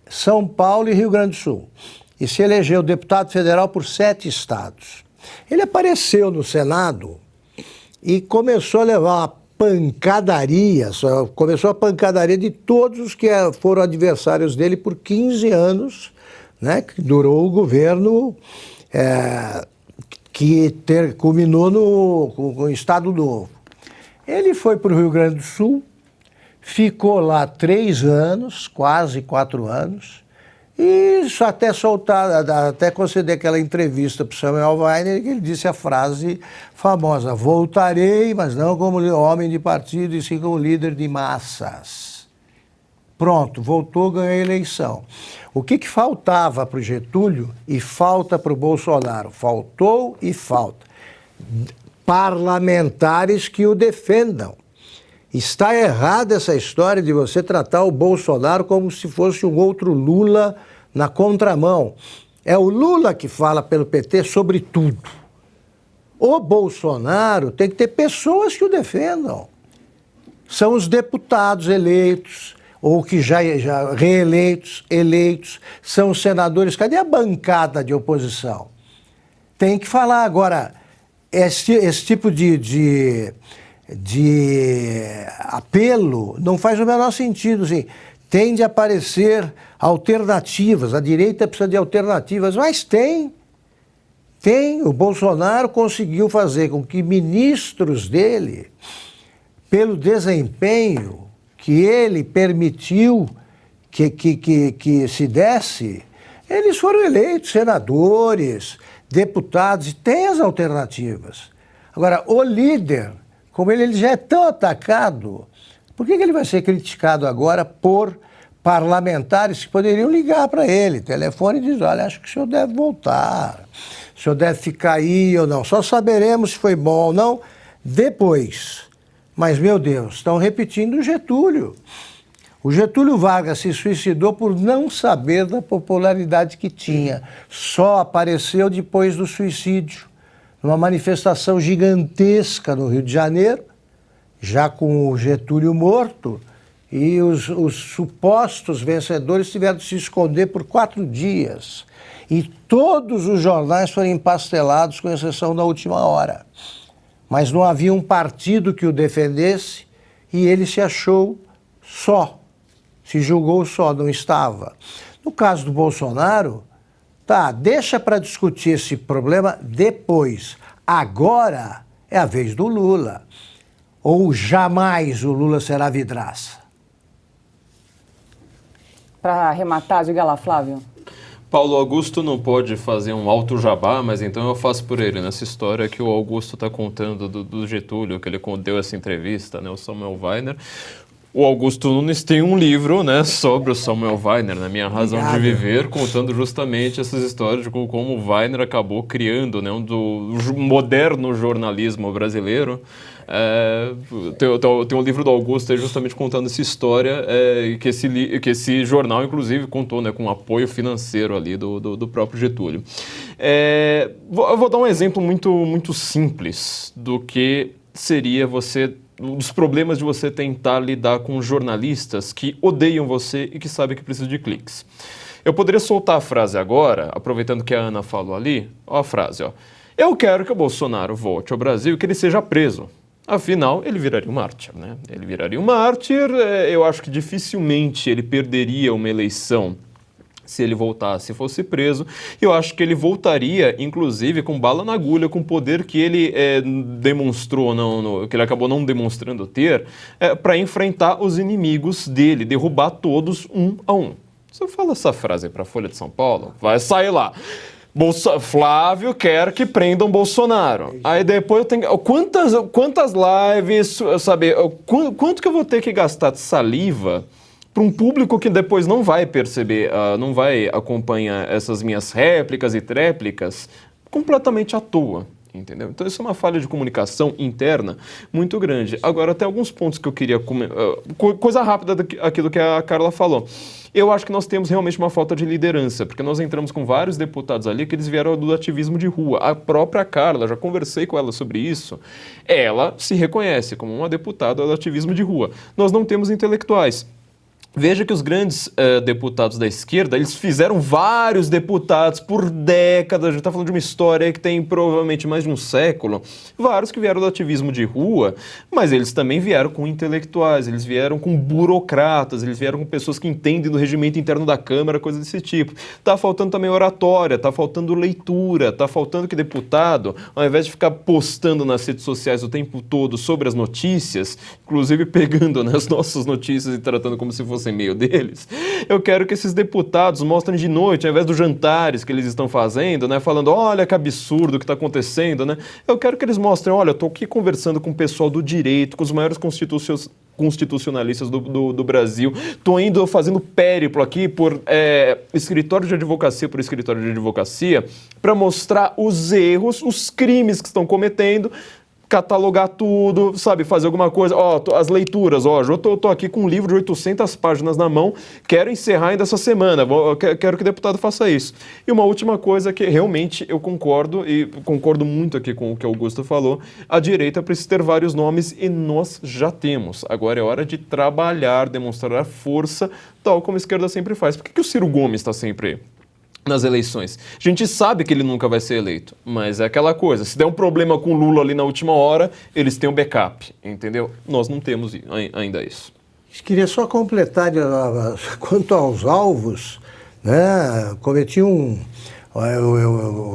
São Paulo e Rio Grande do Sul. E se elegeu deputado federal por 7 estados. Ele apareceu no Senado e começou a levar uma pancadaria, começou a pancadaria de todos os que foram adversários dele por 15 anos, né, que durou o governo culminou com o Estado Novo. Ele foi para o Rio Grande do Sul, ficou lá 3 anos, quase 4 anos, e até conceder aquela entrevista para o Samuel Weiner, que ele disse a frase famosa: voltarei, mas não como homem de partido, e sim como líder de massas. Pronto, voltou, ganhou a eleição. O que faltava para o Getúlio e falta para o Bolsonaro? Faltou e falta. Parlamentares que o defendam. Está errada essa história de você tratar o Bolsonaro como se fosse um outro Lula na contramão. É o Lula que fala pelo PT sobre tudo. O Bolsonaro tem que ter pessoas que o defendam. São os deputados eleitos, ou que já reeleitos, eleitos, são os senadores. Cadê a bancada de oposição? Tem que falar. Agora, esse tipo de apelo não faz o menor sentido. Assim, tem de aparecer alternativas, a direita precisa de alternativas, mas tem. O Bolsonaro conseguiu fazer com que ministros dele, pelo desempenho que ele permitiu que se desse, eles foram eleitos senadores, deputados, e tem as alternativas. Agora, o líder, como ele já é tão atacado, por que ele vai ser criticado agora por parlamentares que poderiam ligar para ele, telefone, e dizer: olha, acho que o senhor deve voltar, o senhor deve ficar aí ou não. Só saberemos se foi bom ou não depois. Mas, meu Deus, estão repetindo o Getúlio. O Getúlio Vargas se suicidou por não saber da popularidade que tinha. Só apareceu depois do suicídio, numa manifestação gigantesca no Rio de Janeiro, já com o Getúlio morto, e os supostos vencedores tiveram de se esconder por 4 dias. E todos os jornais foram empastelados, com exceção da Última Hora. Mas não havia um partido que o defendesse e ele se achou só, se julgou só, não estava. No caso do Bolsonaro, deixa para discutir esse problema depois. Agora é a vez do Lula. Ou jamais o Lula será vidraça? Para arrematar, diga lá, Flávio. Paulo Augusto não pode fazer um alto jabá, mas então eu faço por ele, nessa história que o Augusto está contando do Getúlio, que ele deu essa entrevista, né, o Samuel Weiner. O Augusto Nunes tem um livro, né, sobre o Samuel Weiner, na Minha Razão de Viver, contando justamente essas histórias de como o Weiner acabou criando, né, do moderno jornalismo brasileiro. Tem um livro do Augusto aí justamente contando essa história, que esse jornal, inclusive, contou, né, com apoio financeiro ali do próprio Getúlio. Eu vou dar um exemplo muito simples do que seria dos problemas de você tentar lidar com jornalistas que odeiam você e que sabem que precisam de cliques. Eu poderia soltar a frase agora, aproveitando que a Ana falou ali, ó a frase, ó. Eu quero que o Bolsonaro volte ao Brasil e que ele seja preso. Afinal, ele viraria um mártir, né? Ele viraria um mártir, eu acho que dificilmente ele perderia uma eleição se ele voltasse e fosse preso. Eu acho que ele voltaria, inclusive, com bala na agulha, com o poder que ele demonstrou, que ele acabou não demonstrando ter, para enfrentar os inimigos dele, derrubar todos um a um. Se eu falo essa frase para a Folha de São Paulo, vai sair lá: Flávio quer que prendam Bolsonaro. Aí depois eu tenho... Quantas lives, sabe? Quanto que eu vou ter que gastar de saliva para um público que depois não vai perceber, não vai acompanhar essas minhas réplicas e tréplicas completamente à toa. Entendeu? Então isso é uma falha de comunicação interna muito grande. Agora, tem alguns pontos que eu queria... coisa rápida daquilo que a Carla falou. Eu acho que nós temos realmente uma falta de liderança, porque nós entramos com vários deputados ali que eles vieram do ativismo de rua. A própria Carla, já conversei com ela sobre isso, ela se reconhece como uma deputada do ativismo de rua. Nós não temos intelectuais. Veja que os grandes deputados da esquerda, eles fizeram vários deputados por décadas, a gente está falando de uma história que tem provavelmente mais de um século, vários que vieram do ativismo de rua, mas eles também vieram com intelectuais, eles vieram com burocratas, eles vieram com pessoas que entendem do regimento interno da Câmara, coisas desse tipo. Está faltando também oratória, está faltando leitura, está faltando que deputado, ao invés de ficar postando nas redes sociais o tempo todo sobre as notícias, inclusive pegando, né, as nossas notícias e tratando como se fosse em meio deles, eu quero que esses deputados mostrem de noite, ao invés dos jantares que eles estão fazendo, né, falando, olha que absurdo que está acontecendo, né, eu quero que eles mostrem, olha, eu estou aqui conversando com o pessoal do direito, com os maiores constitucionalistas do Brasil, estou indo fazendo périplo aqui por escritório de advocacia por escritório de advocacia, para mostrar os erros, os crimes que estão cometendo, catalogar tudo, sabe, fazer alguma coisa, as leituras, eu tô aqui com um livro de 800 páginas na mão, quero encerrar ainda essa semana, quero que o deputado faça isso. E uma última coisa que realmente eu concordo, e concordo muito aqui com o que o Augusto falou, a direita precisa ter vários nomes e nós já temos. Agora é hora de trabalhar, demonstrar força, tal como a esquerda sempre faz. Por que o Ciro Gomes está sempre nas eleições? A gente sabe que ele nunca vai ser eleito, mas é aquela coisa, se der um problema com o Lula ali na última hora, eles têm um backup, entendeu? Nós não temos ainda isso. Queria só completar, quanto aos alvos, né,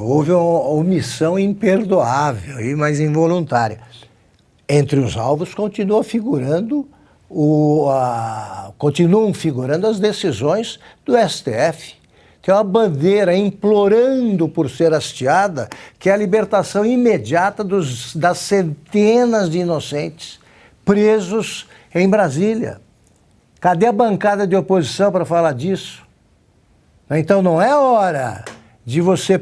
houve uma omissão imperdoável, mas involuntária. Entre os alvos continuam figurando as decisões do STF. Tem uma bandeira implorando por ser hasteada, que é a libertação imediata das centenas de inocentes presos em Brasília. Cadê a bancada de oposição para falar disso? Então não é hora de você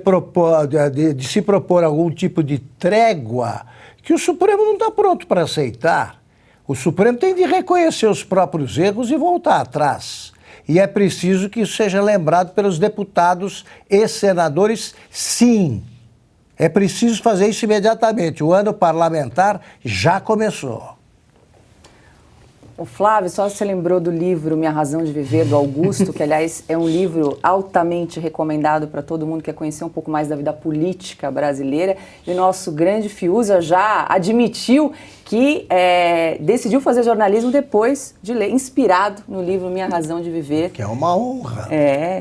de se propor algum tipo de trégua que o Supremo não está pronto para aceitar. O Supremo tem de reconhecer os próprios erros e voltar atrás. E é preciso que isso seja lembrado pelos deputados e senadores, sim. É preciso fazer isso imediatamente. O ano parlamentar já começou. O Flávio, só se lembrou do livro Minha Razão de Viver, do Augusto, que, aliás, é um livro altamente recomendado para todo mundo que quer conhecer um pouco mais da vida política brasileira. E o nosso grande Fiuza já admitiu que decidiu fazer jornalismo depois de ler, inspirado no livro Minha Razão de Viver. Que é uma honra.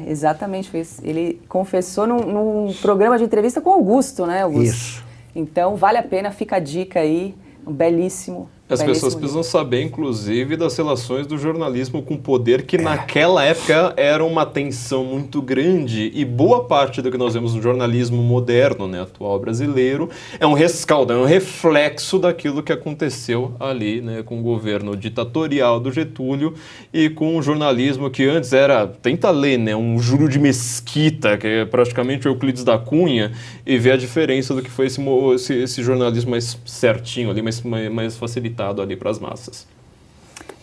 Exatamente. Ele confessou num programa de entrevista com o Augusto, né, Augusto? Isso. Então, vale a pena, fica a dica aí, um belíssimo. As pessoas precisam saber, inclusive, das relações do jornalismo com o poder, que naquela época era uma tensão muito grande, e boa parte do que nós vemos no jornalismo moderno, né, atual brasileiro, é um rescaldo, é um reflexo daquilo que aconteceu ali, né, com o governo ditatorial do Getúlio e com o jornalismo que antes era, tenta ler, né, um Júlio de Mesquita, que é praticamente o Euclides da Cunha, e ver a diferença do que foi esse jornalismo mais certinho ali, mais facilitado ali para as massas.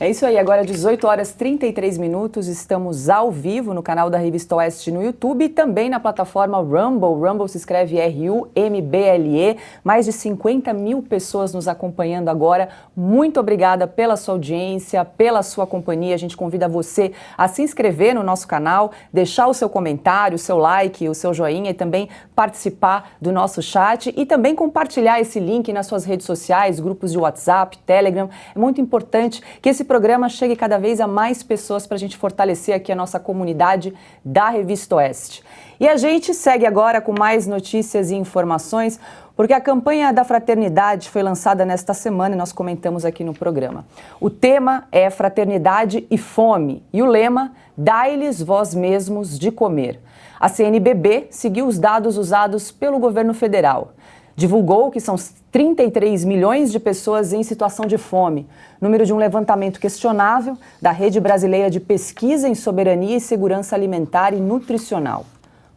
É isso aí, agora 18 horas 33 minutos, estamos ao vivo no canal da Revista Oeste no YouTube e também na plataforma Rumble. Rumble se escreve R-U-M-B-L-E, mais de 50 mil pessoas nos acompanhando agora. Muito obrigada pela sua audiência, pela sua companhia. A gente convida você a se inscrever no nosso canal, deixar o seu comentário, o seu like, o seu joinha e também participar do nosso chat e também compartilhar esse link nas suas redes sociais, grupos de WhatsApp, Telegram. É muito importante que esse programa chegue cada vez a mais pessoas para a gente fortalecer aqui a nossa comunidade da Revista Oeste. E a gente segue agora com mais notícias e informações, porque a campanha da Fraternidade foi lançada nesta semana e nós comentamos aqui no programa. O tema é Fraternidade e Fome e o lema, dai-lhes vós mesmos de comer. A CNBB seguiu os dados usados pelo governo federal. divulgou que são 33 milhões de pessoas em situação de fome, número de um levantamento questionável da Rede Brasileira de Pesquisa em Soberania e Segurança Alimentar e Nutricional.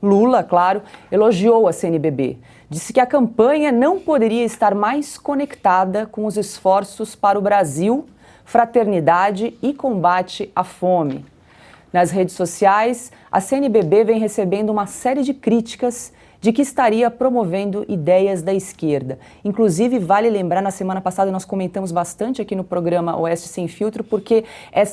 Lula, claro, elogiou a CNBB. Disse que a campanha não poderia estar mais conectada com os esforços para o Brasil, fraternidade e combate à fome. Nas redes sociais, a CNBB vem recebendo uma série de críticas de que estaria promovendo ideias da esquerda. Inclusive, vale lembrar, na semana passada nós comentamos bastante aqui no programa Oeste Sem Filtro, porque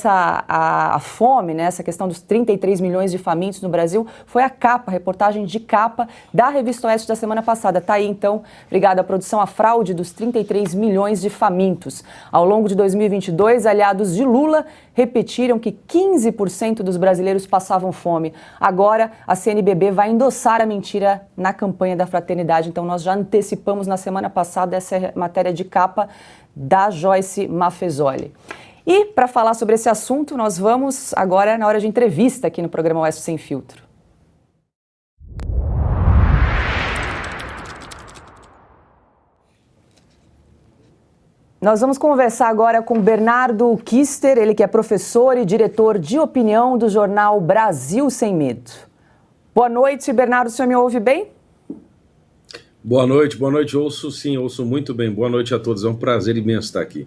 a fome, né, essa questão dos 33 milhões de famintos no Brasil, foi a reportagem de capa da Revista Oeste da semana passada. Tá aí, então, obrigada à produção, a fraude dos 33 milhões de famintos. Ao longo de 2022, aliados de Lula repetiram que 15% dos brasileiros passavam fome. Agora, a CNBB vai endossar a mentira na campanha da fraternidade. Então, nós já antecipamos na semana passada essa matéria de capa da Joyce Maffezoli. E, para falar sobre esse assunto, nós vamos agora na hora de entrevista aqui no programa Oeste Sem Filtro. Nós vamos conversar agora com Bernardo Kister, ele que é professor e diretor de opinião do jornal Brasil Sem Medo. Boa noite, Bernardo, o senhor me ouve bem? Boa noite, ouço sim, ouço muito bem. Boa noite a todos, é um prazer imenso estar aqui.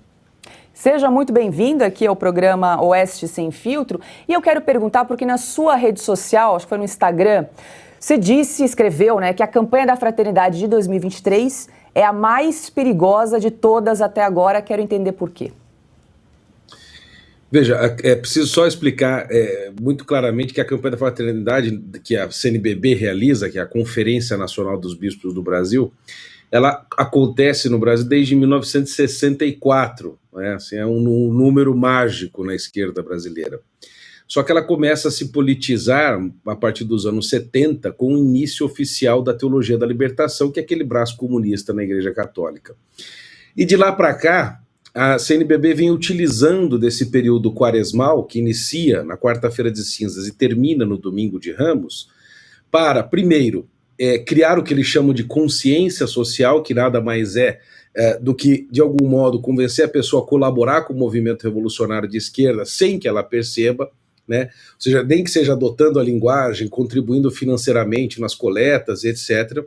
Seja muito bem-vindo aqui ao programa Oeste Sem Filtro. E eu quero perguntar, porque na sua rede social, acho que foi no Instagram, você escreveu, né, que a campanha da fraternidade de 2023 é a mais perigosa de todas até agora. Quero entender por quê. Veja, é preciso só explicar muito claramente que a campanha da fraternidade que a CNBB realiza, que é a Conferência Nacional dos Bispos do Brasil, ela acontece no Brasil desde 1964, né? Assim, é um número mágico na esquerda brasileira. Só que ela começa a se politizar a partir dos anos 70 com o início oficial da Teologia da Libertação, que é aquele braço comunista na Igreja Católica. E de lá para cá, a CNBB vem utilizando desse período quaresmal, que inicia na quarta-feira de cinzas e termina no domingo de Ramos, para, primeiro, criar o que eles chamam de consciência social, que nada mais é do que, de algum modo, convencer a pessoa a colaborar com o movimento revolucionário de esquerda sem que ela perceba, né? Ou seja, nem que seja adotando a linguagem, contribuindo financeiramente nas coletas, etc.,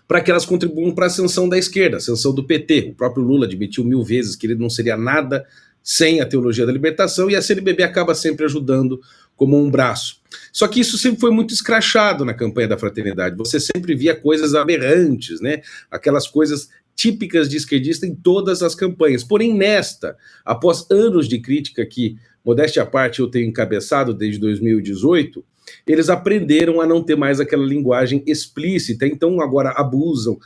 para que elas contribuam para a ascensão da esquerda, a ascensão do PT. O próprio Lula admitiu 1000 vezes que ele não seria nada sem a Teologia da Libertação, e a CNBB acaba sempre ajudando como um braço. Só que isso sempre foi muito escrachado na campanha da fraternidade. Você sempre via coisas aberrantes, né? Aquelas coisas típicas de esquerdista em todas as campanhas. Porém, nesta, após anos de crítica que, modéstia à parte, eu tenho encabeçado desde 2018, eles aprenderam a não ter mais aquela linguagem explícita, então agora abusam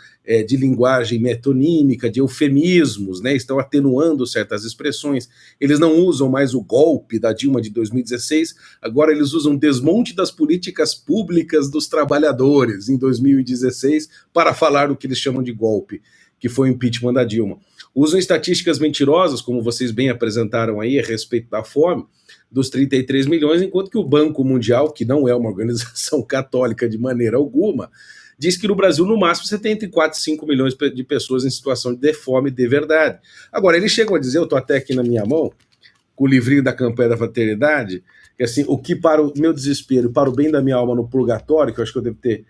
de linguagem metonímica, de eufemismos, né? Estão atenuando certas expressões. Eles não usam mais o golpe da Dilma de 2016, agora eles usam desmonte das políticas públicas dos trabalhadores em 2016 para falar do que eles chamam de golpe, que foi o impeachment da Dilma. Usam estatísticas mentirosas, como vocês bem apresentaram aí, a respeito da fome, dos 33 milhões, enquanto que o Banco Mundial, que não é uma organização católica de maneira alguma, diz que no Brasil, no máximo, você tem entre 4 e 5 milhões de pessoas em situação de fome de verdade. Agora, eles chegam a dizer, eu estou até aqui na minha mão, com o livrinho da campanha da fraternidade, que assim, o que para o meu desespero, para o bem da minha alma no purgatório, que eu acho que eu devo ter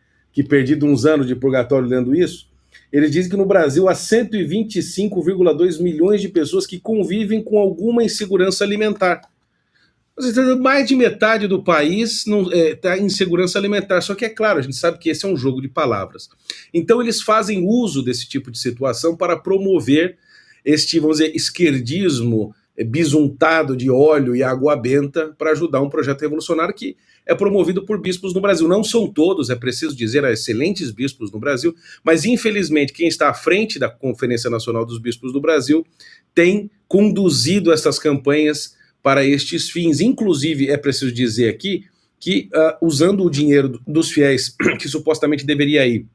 perdido uns anos de purgatório lendo isso, eles dizem que no Brasil há 125,2 milhões de pessoas que convivem com alguma insegurança alimentar. Mais de metade do país está em insegurança alimentar, só que é claro, a gente sabe que esse é um jogo de palavras. Então eles fazem uso desse tipo de situação para promover este, vamos dizer, esquerdismo bisuntado de óleo e água benta para ajudar um projeto revolucionário que é promovido por bispos no Brasil. Não são todos, é preciso dizer, há excelentes bispos no Brasil, mas infelizmente quem está à frente da Conferência Nacional dos Bispos do Brasil tem conduzido essas campanhas para estes fins. Inclusive, é preciso dizer aqui que, usando o dinheiro dos fiéis, que supostamente deveria ir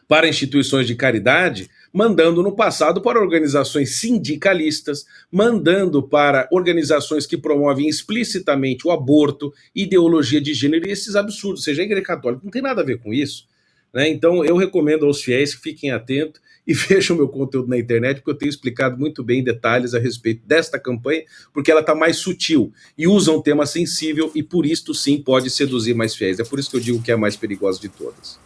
para instituições de caridade, mandando no passado para organizações sindicalistas, mandando para organizações que promovem explicitamente o aborto, ideologia de gênero e esses absurdos. Ou seja, a Igreja Católica não tem nada a ver com isso. né? Então eu recomendo aos fiéis que fiquem atentos e vejam o meu conteúdo na internet, porque eu tenho explicado muito bem em detalhes a respeito desta campanha, porque ela está mais sutil e usa um tema sensível e por isto sim pode seduzir mais fiéis. É por isso que eu digo que é a mais perigosa de todas.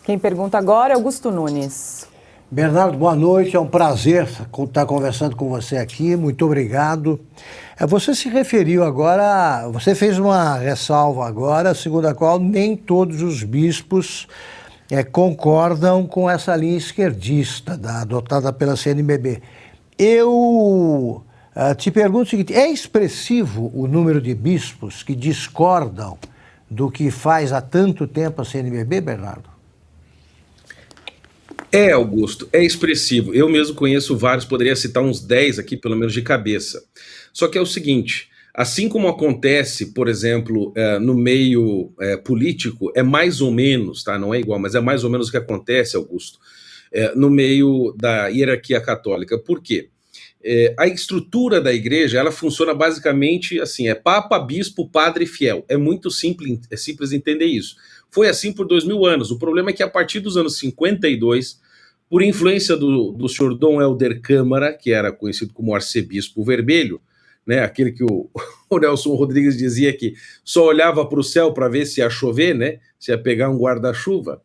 Quem pergunta agora é Augusto Nunes. Bernardo, boa noite, é um prazer estar conversando com você aqui, muito obrigado. Você se referiu agora, você fez uma ressalva agora, segundo a qual nem todos os bispos concordam com essa linha esquerdista adotada pela CNBB. Eu te pergunto o seguinte, é expressivo o número de bispos que discordam do que faz há tanto tempo a CNBB, Bernardo? É, Augusto, é expressivo. Eu mesmo conheço vários, poderia citar uns 10 aqui, pelo menos de cabeça. Só que é o seguinte, assim como acontece, por exemplo, no meio político, é mais ou menos, tá? Não é igual, mas é mais ou menos o que acontece, Augusto, no meio da hierarquia católica. Por quê? A estrutura da igreja, ela funciona basicamente assim, é papa, bispo, padre, fiel. É muito simples entender isso. Foi assim por 2000 anos. O problema é que a partir dos anos 52, por influência do senhor Dom Helder Câmara, que era conhecido como arcebispo vermelho, né, aquele que o Nelson Rodrigues dizia que só olhava para o céu para ver se ia chover, né, se ia pegar um guarda-chuva,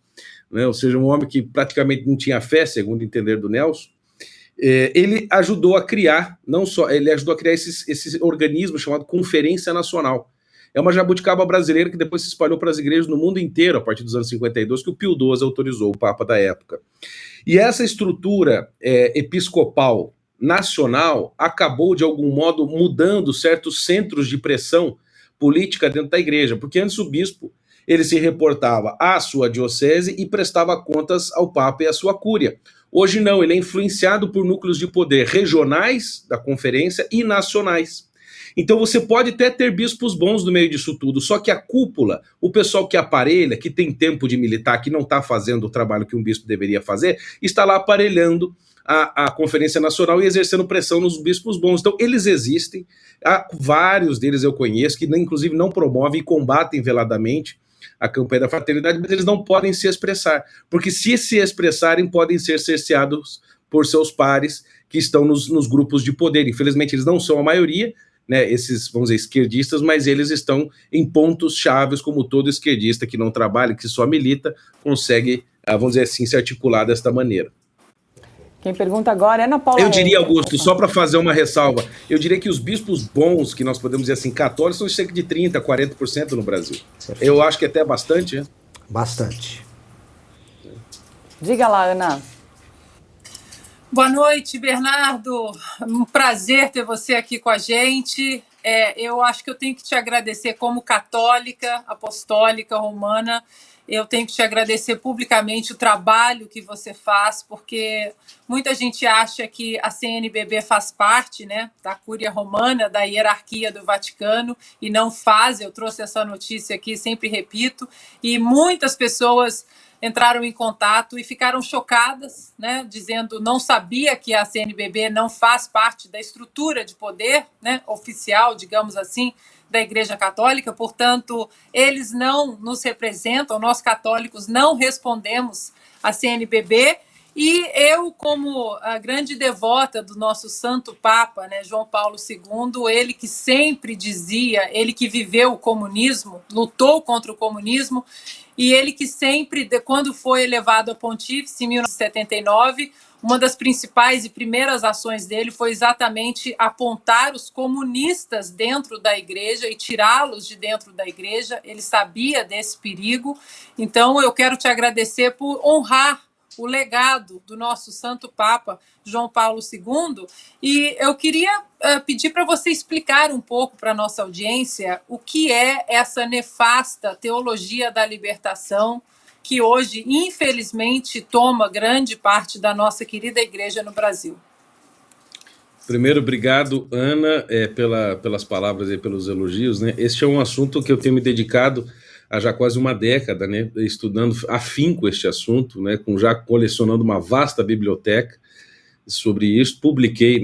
né, ou seja, um homem que praticamente não tinha fé, segundo o entender do Nelson. Ele ajudou a criar, ele ajudou a criar esse organismo chamado Conferência Nacional. É uma jabuticaba brasileira que depois se espalhou para as igrejas no mundo inteiro, a partir dos anos 52, que o Pio XII autorizou, o Papa da época. E essa estrutura episcopal nacional acabou, de algum modo, mudando certos centros de pressão política dentro da igreja, porque antes o bispo ele se reportava à sua diocese e prestava contas ao Papa e à sua cúria. Hoje não, ele é influenciado por núcleos de poder regionais da conferência e nacionais. Então você pode até ter bispos bons no meio disso tudo, só que a cúpula, o pessoal que aparelha, que tem tempo de militar, que não está fazendo o trabalho que um bispo deveria fazer, está lá aparelhando a Conferência Nacional e exercendo pressão nos bispos bons. Então eles existem, há vários deles eu conheço, que inclusive não promovem e combatem veladamente a campanha da fraternidade, mas eles não podem se expressar, porque se expressarem podem ser cerceados por seus pares que estão nos grupos de poder. Infelizmente eles não são a maioria, né, esses, vamos dizer, esquerdistas, mas eles estão em pontos chaves, como todo esquerdista que não trabalha, que só milita, consegue, vamos dizer assim, se articular desta maneira. Quem pergunta agora é Ana Paula. Eu diria, Augusto, só para fazer uma ressalva, eu diria que os bispos bons, que nós podemos dizer assim, católicos, são cerca de 30%, 40% no Brasil. Eu acho que até bastante, né? Bastante. Diga lá, Ana. Boa noite, Bernardo. Um prazer ter você aqui com a gente. Eu acho que eu tenho que te agradecer como católica, apostólica, romana. Eu tenho que te agradecer publicamente o trabalho que você faz, porque muita gente acha que a CNBB faz parte, né, da Cúria Romana, da hierarquia do Vaticano, e não faz. Eu trouxe essa notícia aqui, sempre repito, e muitas pessoas entraram em contato e ficaram chocadas, né, dizendo não sabia que a CNBB não faz parte da estrutura de poder, né, oficial, digamos assim, da Igreja Católica. Portanto, eles não nos representam, nós católicos não respondemos à CNBB. E eu, como a grande devota do nosso Santo Papa, né, João Paulo II, ele que sempre dizia, ele que viveu o comunismo, lutou contra o comunismo, e ele que sempre, quando foi elevado a pontífice em 1979, uma das principais e primeiras ações dele foi exatamente apontar os comunistas dentro da igreja e tirá-los de dentro da igreja. Ele sabia desse perigo. Então, eu quero te agradecer por honrar o legado do nosso Santo Papa, João Paulo II, e eu queria pedir para você explicar um pouco para a nossa audiência o que é essa nefasta teologia da libertação que hoje, infelizmente, toma grande parte da nossa querida igreja no Brasil. Primeiro, obrigado, Ana, pelas palavras e pelos elogios, né? Este é um assunto que eu tenho me dedicado há já quase uma década, né, estudando afinco este assunto, né, já colecionando uma vasta biblioteca, sobre isso, publiquei,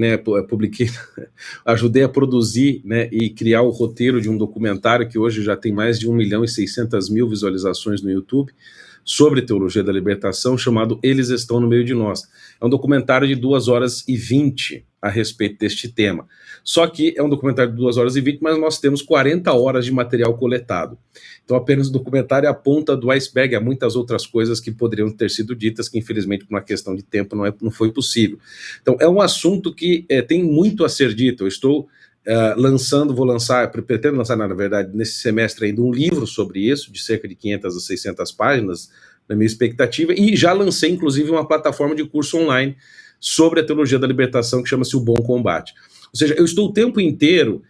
ajudei a produzir, né, e criar o roteiro de um documentário que hoje já tem mais de 1.600.000 visualizações no YouTube, sobre teologia da libertação, chamado Eles Estão no Meio de Nós. É um documentário de 2h20 a respeito deste tema. Só que é um documentário de 2h20, mas nós temos 40 horas de material coletado. Então apenas o documentário é a ponta do iceberg, há muitas outras coisas que poderiam ter sido ditas, que infelizmente por uma questão de tempo não foi possível. Então é um assunto que tem muito a ser dito. Eu estou pretendo lançar, na verdade, nesse semestre ainda um livro sobre isso, de cerca de 500 a 600 páginas, na minha expectativa, e já lancei, inclusive, uma plataforma de curso online sobre a teologia da libertação, que chama-se O Bom Combate. Ou seja, eu estou o tempo inteiro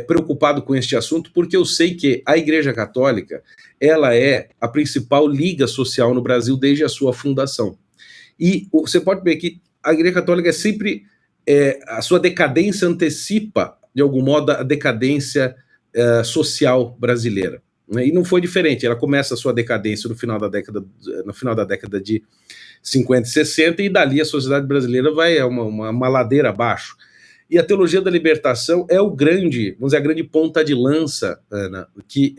preocupado com este assunto, porque eu sei que a Igreja Católica, ela é a principal liga social no Brasil desde a sua fundação. E você pode ver que a Igreja Católica é sempre, a sua decadência antecipa, de algum modo, a decadência social brasileira. Né? E não foi diferente, ela começa a sua decadência no final da década de 50 e 60, e dali a sociedade brasileira vai uma ladeira abaixo. E a teologia da libertação é a grande ponta de lança, Ana, que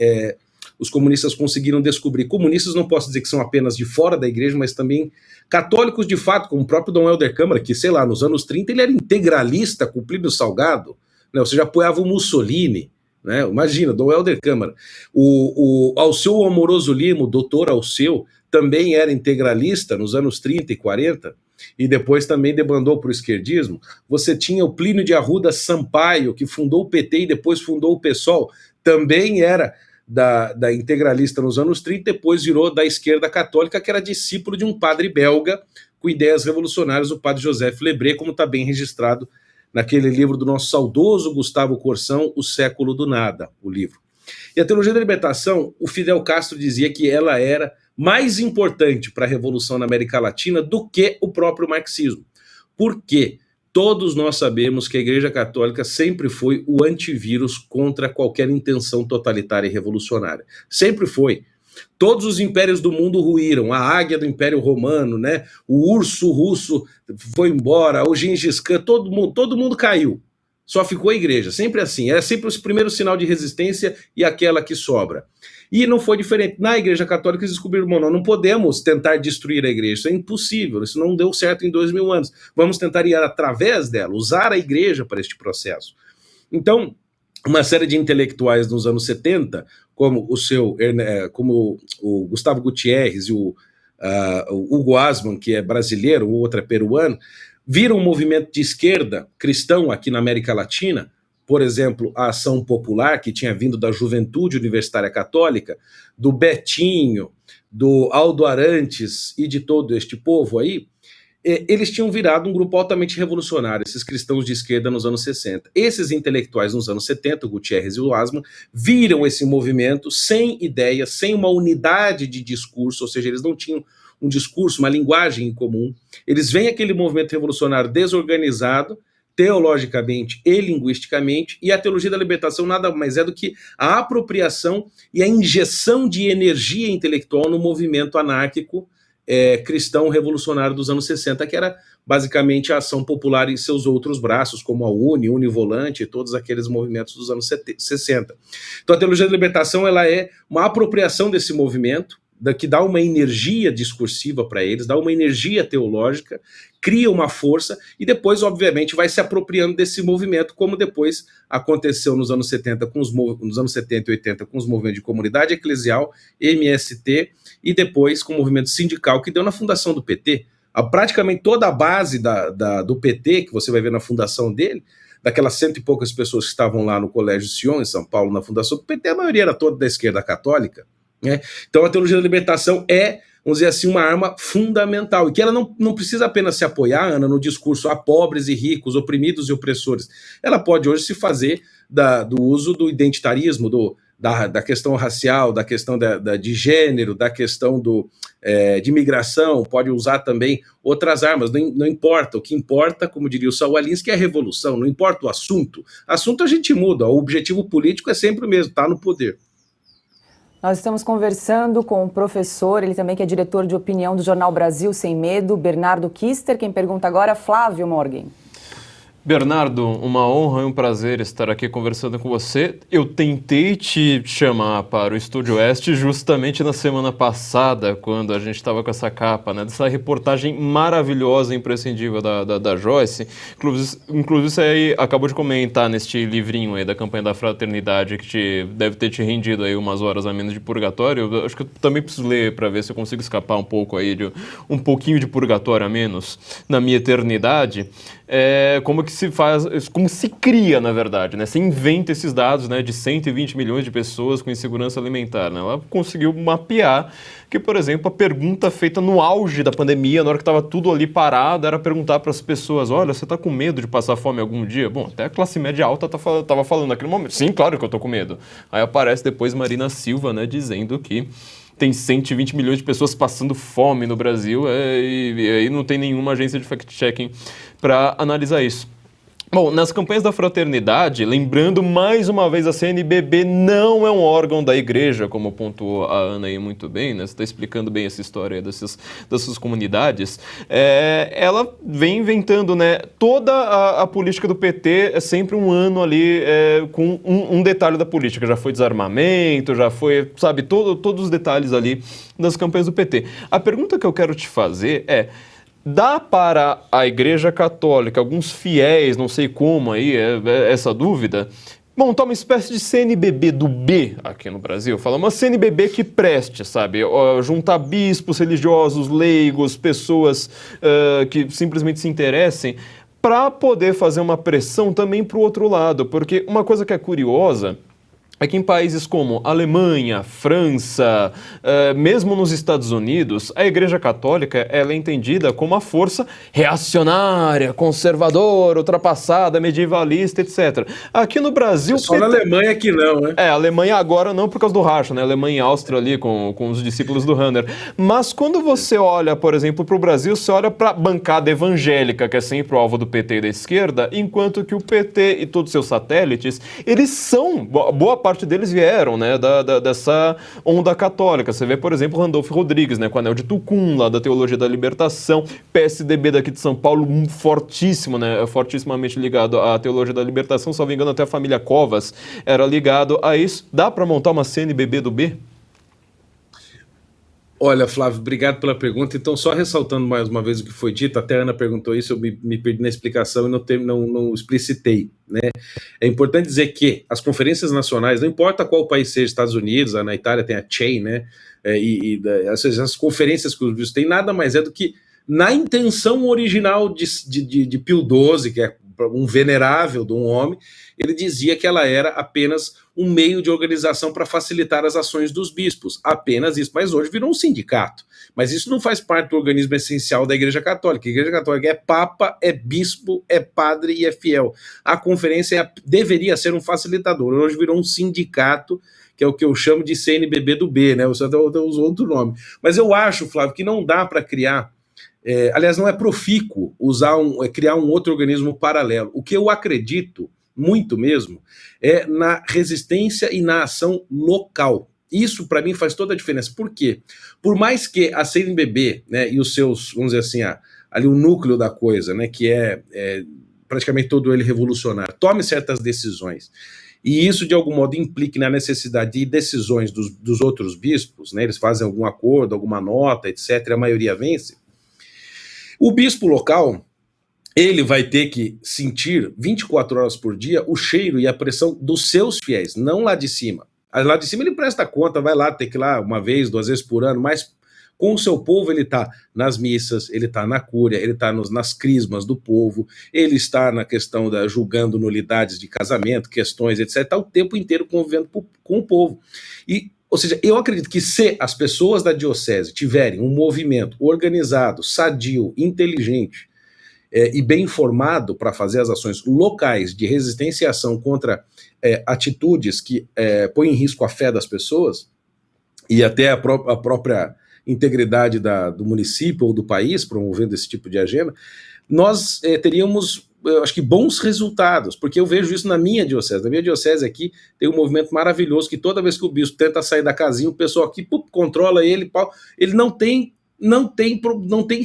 os comunistas conseguiram descobrir. Comunistas não posso dizer que são apenas de fora da igreja, mas também católicos de fato, como o próprio Dom Helder Câmara, que, sei lá, nos anos 30 ele era integralista com Plínio Salgado, né? Ou seja, apoiava o Mussolini, né? Imagina, Dom Helder Câmara. O Alceu Amoroso Lima, o doutor Alceu, também era integralista nos anos 30 e 40, e depois também debandou para o esquerdismo. Você tinha o Plínio de Arruda Sampaio, que fundou o PT e depois fundou o PSOL, também era da integralista nos anos 30, depois virou da esquerda católica, que era discípulo de um padre belga com ideias revolucionárias, o padre Joseph Lebré, como está bem registrado naquele livro do nosso saudoso Gustavo Corsão, O Século do Nada, o livro. E a teologia da libertação, o Fidel Castro dizia que ela era mais importante para a revolução na América Latina do que o próprio marxismo. Por quê? Todos nós sabemos que a Igreja Católica sempre foi o antivírus contra qualquer intenção totalitária e revolucionária. Sempre foi. Todos os impérios do mundo ruíram, a águia do Império Romano, né? O urso russo foi embora, o Gengis Khan, todo mundo caiu. Só ficou a igreja, sempre assim. Era sempre o primeiro sinal de resistência e aquela que sobra. E não foi diferente. Na Igreja Católica eles descobriram, nós não podemos tentar destruir a igreja, isso é impossível, isso não deu certo em 2000 anos. Vamos tentar ir através dela, usar a igreja para este processo. Então, uma série de intelectuais nos anos 70, como o Gustavo Gutierrez e o Hugo Asman, que é brasileiro, o outro é peruano, viram um movimento de esquerda cristão aqui na América Latina, por exemplo, a Ação Popular, que tinha vindo da Juventude Universitária Católica, do Betinho, do Aldo Arantes e de todo este povo aí, eles tinham virado um grupo altamente revolucionário, esses cristãos de esquerda nos anos 60. Esses intelectuais nos anos 70, o Gutierrez e o Asman, viram esse movimento sem ideia, sem uma unidade de discurso, ou seja, eles não tinham um discurso, uma linguagem em comum. Eles veem aquele movimento revolucionário desorganizado, teologicamente e linguisticamente, e a teologia da libertação nada mais é do que a apropriação e a injeção de energia intelectual no movimento anárquico cristão revolucionário dos anos 60, que era basicamente a Ação Popular em seus outros braços, como a Univolante e todos aqueles movimentos dos anos 60. Então a teologia da libertação ela é uma apropriação desse movimento, que dá uma energia discursiva para eles, dá uma energia teológica, cria uma força e depois, obviamente, vai se apropriando desse movimento, como depois aconteceu nos anos 70, nos anos 70 e 80 com os movimentos de comunidade eclesial, MST, e depois com o movimento sindical que deu na fundação do PT. Praticamente toda a base do PT, que você vai ver na fundação dele, daquelas 100 e poucas pessoas que estavam lá no Colégio Sion, em São Paulo, na fundação do PT, a maioria era toda da esquerda católica. Então a teologia da libertação é, vamos dizer assim, uma arma fundamental, e que ela não precisa apenas se apoiar, Ana, no discurso a pobres e ricos, oprimidos e opressores. Ela pode hoje se fazer do uso do identitarismo, da questão racial, da questão de gênero, da questão de imigração, pode usar também outras armas, não importa, o que importa, como diria o Saul Alinsky, é a revolução, não importa o assunto a gente muda, o objetivo político é sempre o mesmo, está no poder. Nós estamos conversando com o professor, ele também que é diretor de opinião do jornal Brasil Sem Medo, Bernardo Kister. Quem pergunta agora é Flávio Morgan. Bernardo, uma honra e um prazer estar aqui conversando com você. Eu tentei te chamar para o Estúdio Oeste justamente na semana passada, quando a gente estava com essa capa, né, dessa reportagem maravilhosa e imprescindível da Joyce. Inclusive, você aí acabou de comentar neste livrinho aí da campanha da fraternidade que deve ter te rendido aí umas horas a menos de purgatório. Eu acho que eu também preciso ler para ver se eu consigo escapar um pouco aí de um pouquinho de purgatório a menos na minha eternidade. Como que se faz, como se cria, na verdade, né? Você inventa esses dados, né, de 120 milhões de pessoas com insegurança alimentar, né? Ela conseguiu mapear que, por exemplo, a pergunta feita no auge da pandemia, na hora que estava tudo ali parado, era perguntar para as pessoas, olha, você está com medo de passar fome algum dia? Bom, até a classe média alta estava falando naquele momento, sim, claro que eu estou com medo. Aí aparece depois Marina Silva, né, dizendo que tem 120 milhões de pessoas passando fome no Brasil e aí não tem nenhuma agência de fact-checking para analisar isso. Bom, nas campanhas da fraternidade, lembrando mais uma vez, a CNBB não é um órgão da igreja, como pontuou a Ana aí muito bem, né? Você está explicando bem essa história dessas comunidades. Ela vem inventando, né? Toda a política do PT é sempre um ano ali com um detalhe da política. Já foi desarmamento, já foi, sabe, todos os detalhes ali das campanhas do PT. A pergunta que eu quero te fazer é: dá para a Igreja Católica, alguns fiéis, não sei como aí, essa dúvida, montar uma espécie de CNBB do B aqui no Brasil? Fala, uma CNBB que preste, sabe? Juntar bispos, religiosos, leigos, pessoas que simplesmente se interessem, para poder fazer uma pressão também para o outro lado. Porque uma coisa que é curiosa é que em países como Alemanha, França, mesmo nos Estados Unidos, a Igreja Católica ela é entendida como uma força reacionária, conservadora, ultrapassada, medievalista, etc. Aqui no Brasil... Só na Alemanha que não, né? A Alemanha agora não por causa do racha, né? Alemanha e Áustria ali com os discípulos do Runner. Mas quando você olha, por exemplo, para o Brasil, você olha para a bancada evangélica, que é sempre o alvo do PT e da esquerda, enquanto que o PT e todos os seus satélites, eles são, boa parte deles vieram, né, dessa onda católica. Você vê, por exemplo, Randolfo Rodrigues, né, com o Anel de Tucum, lá da Teologia da Libertação, PSDB daqui de São Paulo, fortíssimo, né, fortissimamente ligado à Teologia da Libertação, se não me engano, até a família Covas era ligado a isso. Dá para montar uma CNBB do B? Olha, Flávio, obrigado pela pergunta. Então, só ressaltando mais uma vez o que foi dito, até a Ana perguntou isso, eu me perdi na explicação e não explicitei, né? É importante dizer que as conferências nacionais, não importa qual país seja, Estados Unidos, na Itália tem a CHEI, né? Essas conferências que os bispos têm nada mais é do que na intenção original de Pio XII, que é um venerável de um homem, ele dizia que ela era apenas um meio de organização para facilitar as ações dos bispos, apenas isso, mas hoje virou um sindicato, mas isso não faz parte do organismo essencial da Igreja Católica. A Igreja Católica é papa, é bispo, é padre e é fiel. A conferência deveria ser um facilitador, hoje virou um sindicato, que é o que eu chamo de CNBB do B, né? Você até usou outro nome, mas eu acho, Flávio, que não dá para criar, aliás, não é profícuo criar um outro organismo paralelo. O que eu acredito muito mesmo é na resistência e na ação local. Isso, para mim, faz toda a diferença. Por quê? Por mais que a CNBB, né, e os seus, vamos dizer assim, ali o núcleo da coisa, né, que é praticamente todo ele revolucionário, tome certas decisões, e isso, de algum modo, implique na necessidade de decisões dos outros bispos, né, eles fazem algum acordo, alguma nota, etc., a maioria vence, o bispo local, ele vai ter que sentir 24 horas por dia o cheiro e a pressão dos seus fiéis, não lá de cima. Lá de cima ele presta conta, vai lá, tem que ir lá uma vez, 2 vezes por ano, mas com o seu povo ele está nas missas, ele está na cúria, ele está nas crismas do povo, ele está na questão julgando nulidades de casamento, questões, etc., está o tempo inteiro convivendo com o povo. Ou seja, eu acredito que se as pessoas da diocese tiverem um movimento organizado, sadio, inteligente, e bem informado para fazer as ações locais de resistência e ação contra atitudes que põem em risco a fé das pessoas e até a própria integridade do município ou do país, promovendo esse tipo de agenda, nós teríamos eu acho que bons resultados, porque eu vejo isso na minha diocese. Na minha diocese aqui tem um movimento maravilhoso que toda vez que o bispo tenta sair da casinha, o pessoal aqui controla ele, ele não tem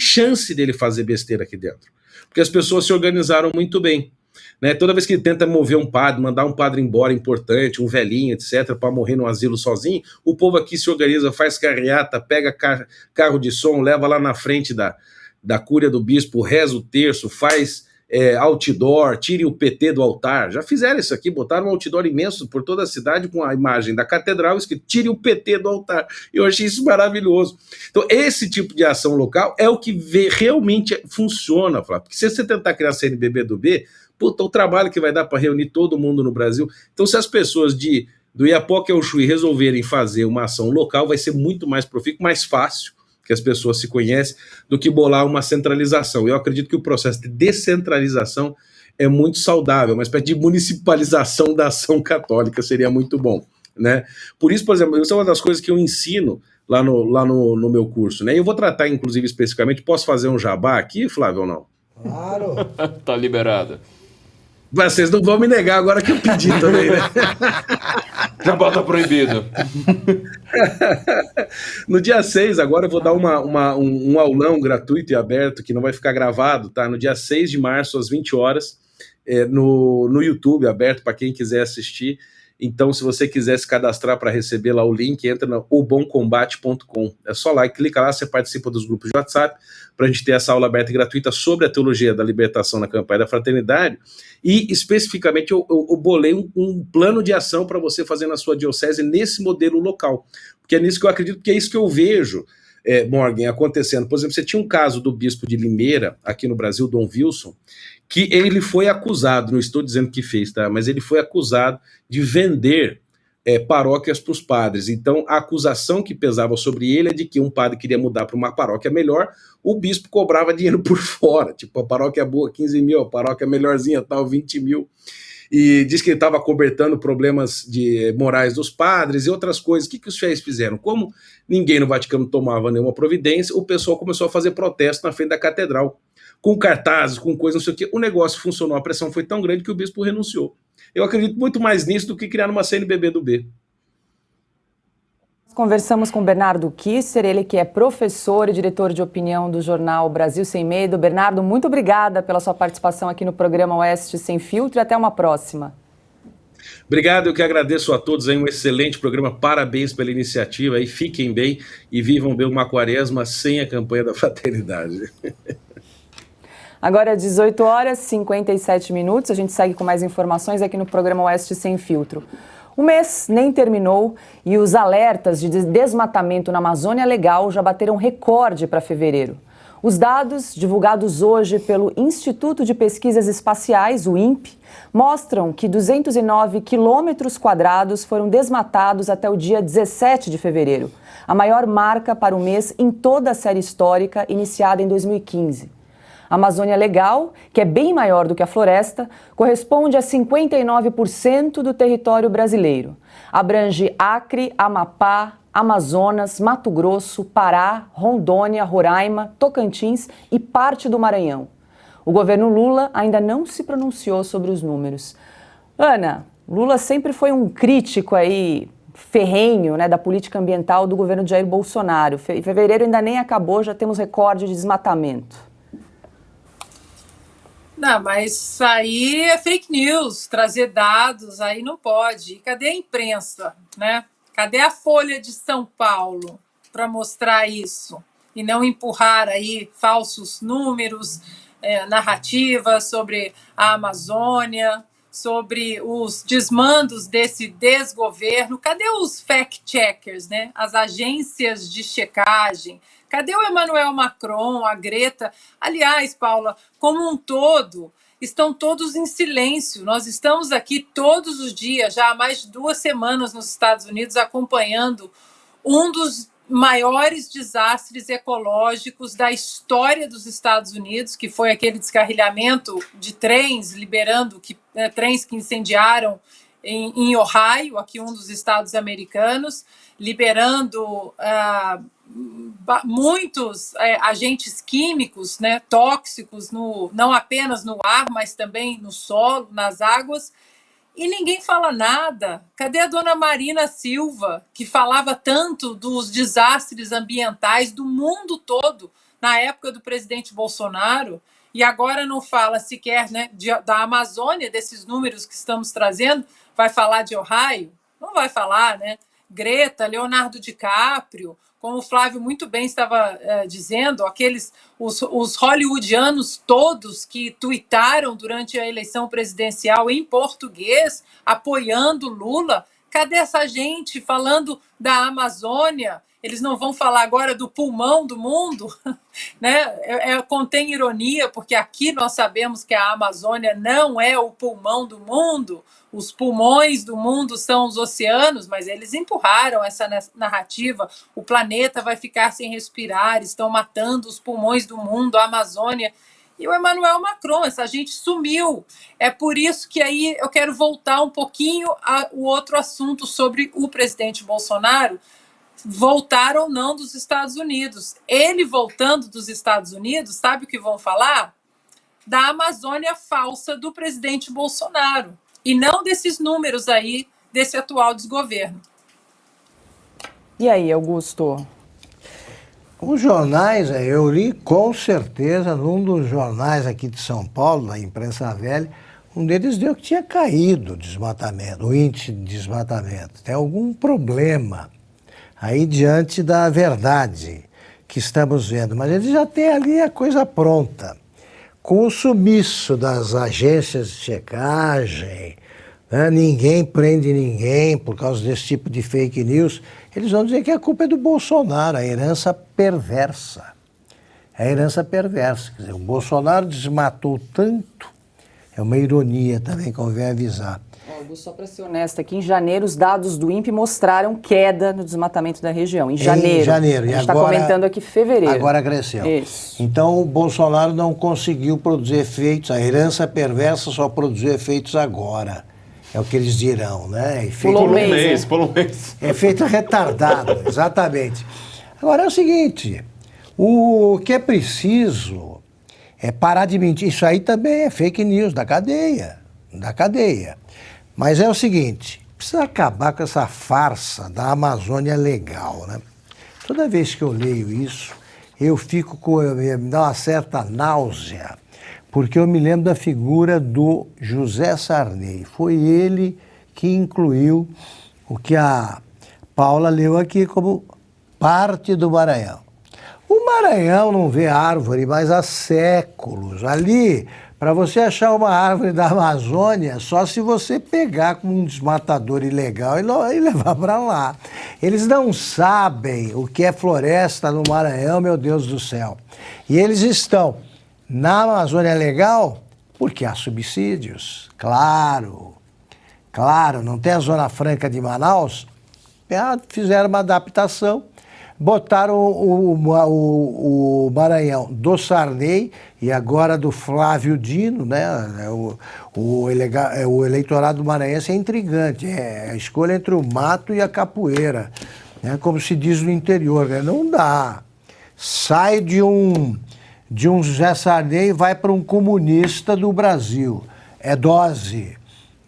chance dele fazer besteira aqui dentro, porque as pessoas se organizaram muito bem. Né? Toda vez que ele tenta mover um padre, mandar um padre embora importante, um velhinho, etc., para morrer no asilo sozinho, o povo aqui se organiza, faz carreata, pega carro de som, leva lá na frente da cúria do bispo, reza o terço, faz outdoor, tire o PT do altar. Já fizeram isso aqui, botaram um outdoor imenso por toda a cidade com a imagem da catedral, escrito tire o PT do altar. Eu achei isso maravilhoso. Então, esse tipo de ação local é o que realmente funciona, Flávio. Porque se você tentar criar a CNBB do B, puta, o trabalho que vai dar para reunir todo mundo no Brasil. Então, se as pessoas do Iapoque ao Chuí resolverem fazer uma ação local, vai ser muito mais profícuo, mais fácil, que as pessoas se conhecem, do que bolar uma centralização. Eu acredito que o processo de descentralização é muito saudável, uma espécie de municipalização da ação católica seria muito bom, né? Por isso, por exemplo, isso é uma das coisas que eu ensino lá no meu curso, né? Eu vou tratar, inclusive, especificamente, posso fazer um jabá aqui, Flávio, ou não? Claro. Tá liberado. Mas vocês não vão me negar agora que eu pedi também, né? Jabá tá proibido. No dia 6, agora eu vou dar um aulão gratuito e aberto, que não vai ficar gravado, tá? No dia 6 de março, às 20 horas, no YouTube, aberto para quem quiser assistir. Então, se você quiser se cadastrar para receber lá o link, entra no obomcombate.com. É só lá, clica lá, você participa dos grupos de WhatsApp, para a gente ter essa aula aberta e gratuita sobre a teologia da libertação na campanha da fraternidade. E, especificamente, eu bolei um plano de ação para você fazer na sua diocese nesse modelo local. Porque é nisso que eu acredito, porque é isso que eu vejo, Morgan, acontecendo. Por exemplo, você tinha um caso do bispo de Limeira, aqui no Brasil, Dom Wilson, que ele foi acusado, não estou dizendo que fez, tá? Mas ele foi acusado de vender paróquias para os padres. Então, a acusação que pesava sobre ele é de que um padre queria mudar para uma paróquia melhor, o bispo cobrava dinheiro por fora, tipo, a paróquia boa, 15 mil, a paróquia melhorzinha, tal, 20 mil. E diz que ele estava cobertando problemas morais dos padres e outras coisas. O que os fiéis fizeram? Como ninguém no Vaticano tomava nenhuma providência, o pessoal começou a fazer protesto na frente da catedral, com cartazes, com coisas, não sei o quê. O negócio funcionou, a pressão foi tão grande que o bispo renunciou. Eu acredito muito mais nisso do que criar uma CNBB do B. Conversamos com Bernardo Kisser, ele que é professor e diretor de opinião do jornal Brasil Sem Medo. Bernardo, muito obrigada pela sua participação aqui no programa Oeste Sem Filtro e até uma próxima. Obrigado, eu que agradeço a todos aí, um excelente programa, parabéns pela iniciativa, aí fiquem bem e vivam bem uma quaresma sem a campanha da fraternidade. Agora, 18 horas e 57 minutos, a gente segue com mais informações aqui no programa Oeste Sem Filtro. O mês nem terminou e os alertas de desmatamento na Amazônia Legal já bateram recorde para fevereiro. Os dados, divulgados hoje pelo Instituto de Pesquisas Espaciais, o INPE, mostram que 209 quilômetros quadrados foram desmatados até o dia 17 de fevereiro, a maior marca para o mês em toda a série histórica iniciada em 2015. A Amazônia Legal, que é bem maior do que a floresta, corresponde a 59% do território brasileiro. Abrange Acre, Amapá, Amazonas, Mato Grosso, Pará, Rondônia, Roraima, Tocantins e parte do Maranhão. O governo Lula ainda não se pronunciou sobre os números. Ana, Lula sempre foi um crítico aí ferrenho, né, da política ambiental do governo de Jair Bolsonaro. Fevereiro ainda nem acabou, já temos recorde de desmatamento. Não, mas isso aí é fake news, trazer dados aí não pode. E cadê a imprensa, né? Cadê a Folha de São Paulo para mostrar isso? E não empurrar aí falsos números, narrativas sobre a Amazônia, sobre os desmandos desse desgoverno. Cadê os fact-checkers, né? As agências de checagem? Cadê o Emmanuel Macron, a Greta? Aliás, Paula, como um todo, estão todos em silêncio. Nós estamos aqui todos os dias, já há mais de 2 semanas nos Estados Unidos, acompanhando um dos maiores desastres ecológicos da história dos Estados Unidos, que foi aquele descarrilhamento de trens, liberando trens que incendiaram em Ohio, aqui um dos estados americanos, liberando muitos agentes químicos, né, tóxicos, não apenas no ar, mas também no solo, nas águas, e ninguém fala nada. Cadê a dona Marina Silva, que falava tanto dos desastres ambientais do mundo todo na época do presidente Bolsonaro, e agora não fala sequer, né, da Amazônia, desses números que estamos trazendo? Vai falar de Ohio? Não vai falar, né? Greta, Leonardo DiCaprio, como o Flávio muito bem estava dizendo, os hollywoodianos todos que tuitaram durante a eleição presidencial em português, apoiando Lula. Cadê essa gente falando da Amazônia? Eles não vão falar agora do pulmão do mundo? Né? Contém ironia, porque aqui nós sabemos que a Amazônia não é o pulmão do mundo. Os pulmões do mundo são os oceanos, mas eles empurraram essa narrativa. O planeta vai ficar sem respirar, estão matando os pulmões do mundo, a Amazônia. E o Emmanuel Macron, essa gente sumiu. É por isso que aí eu quero voltar um pouquinho ao outro assunto sobre o presidente Bolsonaro, voltar ou não dos Estados Unidos. Ele voltando dos Estados Unidos, sabe o que vão falar? Da Amazônia falsa do presidente Bolsonaro. E não desses números aí, desse atual desgoverno. E aí, Augusto? Os jornais, eu li com certeza num dos jornais aqui de São Paulo, da imprensa velha, um deles deu que tinha caído o desmatamento, o índice de desmatamento. Tem algum problema aí diante da verdade que estamos vendo, mas eles já têm ali a coisa pronta. Com o sumiço das agências de checagem, né, ninguém prende ninguém por causa desse tipo de fake news, eles vão dizer que a culpa é do Bolsonaro, a herança perversa. É a herança perversa. Quer dizer, o Bolsonaro desmatou tanto, é uma ironia também, convém avisar. Augusto, só para ser honesto, aqui em janeiro os dados do INPE mostraram queda no desmatamento da região. Em janeiro. Em janeiro. A gente está comentando aqui fevereiro. Agora cresceu. Isso. Então o Bolsonaro não conseguiu produzir efeitos, a herança perversa só produziu efeitos agora. É o que eles dirão, né? Por um mês. Efeito retardado, exatamente. Agora é o seguinte, o que é preciso é parar de mentir. Isso aí também é fake news da cadeia. Mas é o seguinte, precisa acabar com essa farsa da Amazônia legal, né? Toda vez que eu leio isso, eu fico me dá uma certa náusea, porque eu me lembro da figura do José Sarney. Foi ele que incluiu o que a Paula leu aqui como parte do Maranhão. O Maranhão não vê árvore mais há séculos. Ali, para você achar uma árvore da Amazônia, só se você pegar com um desmatador ilegal e levar para lá. Eles não sabem o que é floresta no Maranhão, meu Deus do céu. E eles estão na Amazônia legal porque há subsídios. Claro, não tem a Zona Franca de Manaus? Fizeram uma adaptação. Botaram o Maranhão do Sarney e agora do Flávio Dino, né? O eleitorado maranhense é intrigante, é a escolha entre o mato e a capoeira, né? Como se diz no interior, né? Não dá. Sai de um José Sarney e vai para um comunista do Brasil. É dose.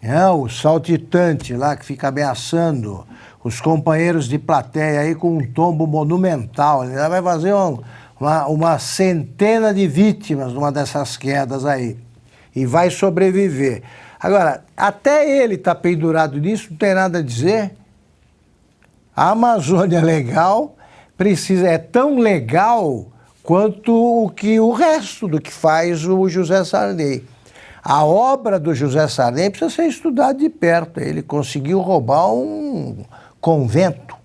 É, o saltitante lá que fica ameaçando os companheiros de plateia aí com um tombo monumental. Ele vai fazer uma centena de vítimas numa dessas quedas aí. E vai sobreviver. Agora, até ele está pendurado nisso, não tem nada a dizer. A Amazônia legal é tão legal quanto o resto do que faz o José Sarney. A obra do José Sarney precisa ser estudada de perto. Ele conseguiu roubar um convento.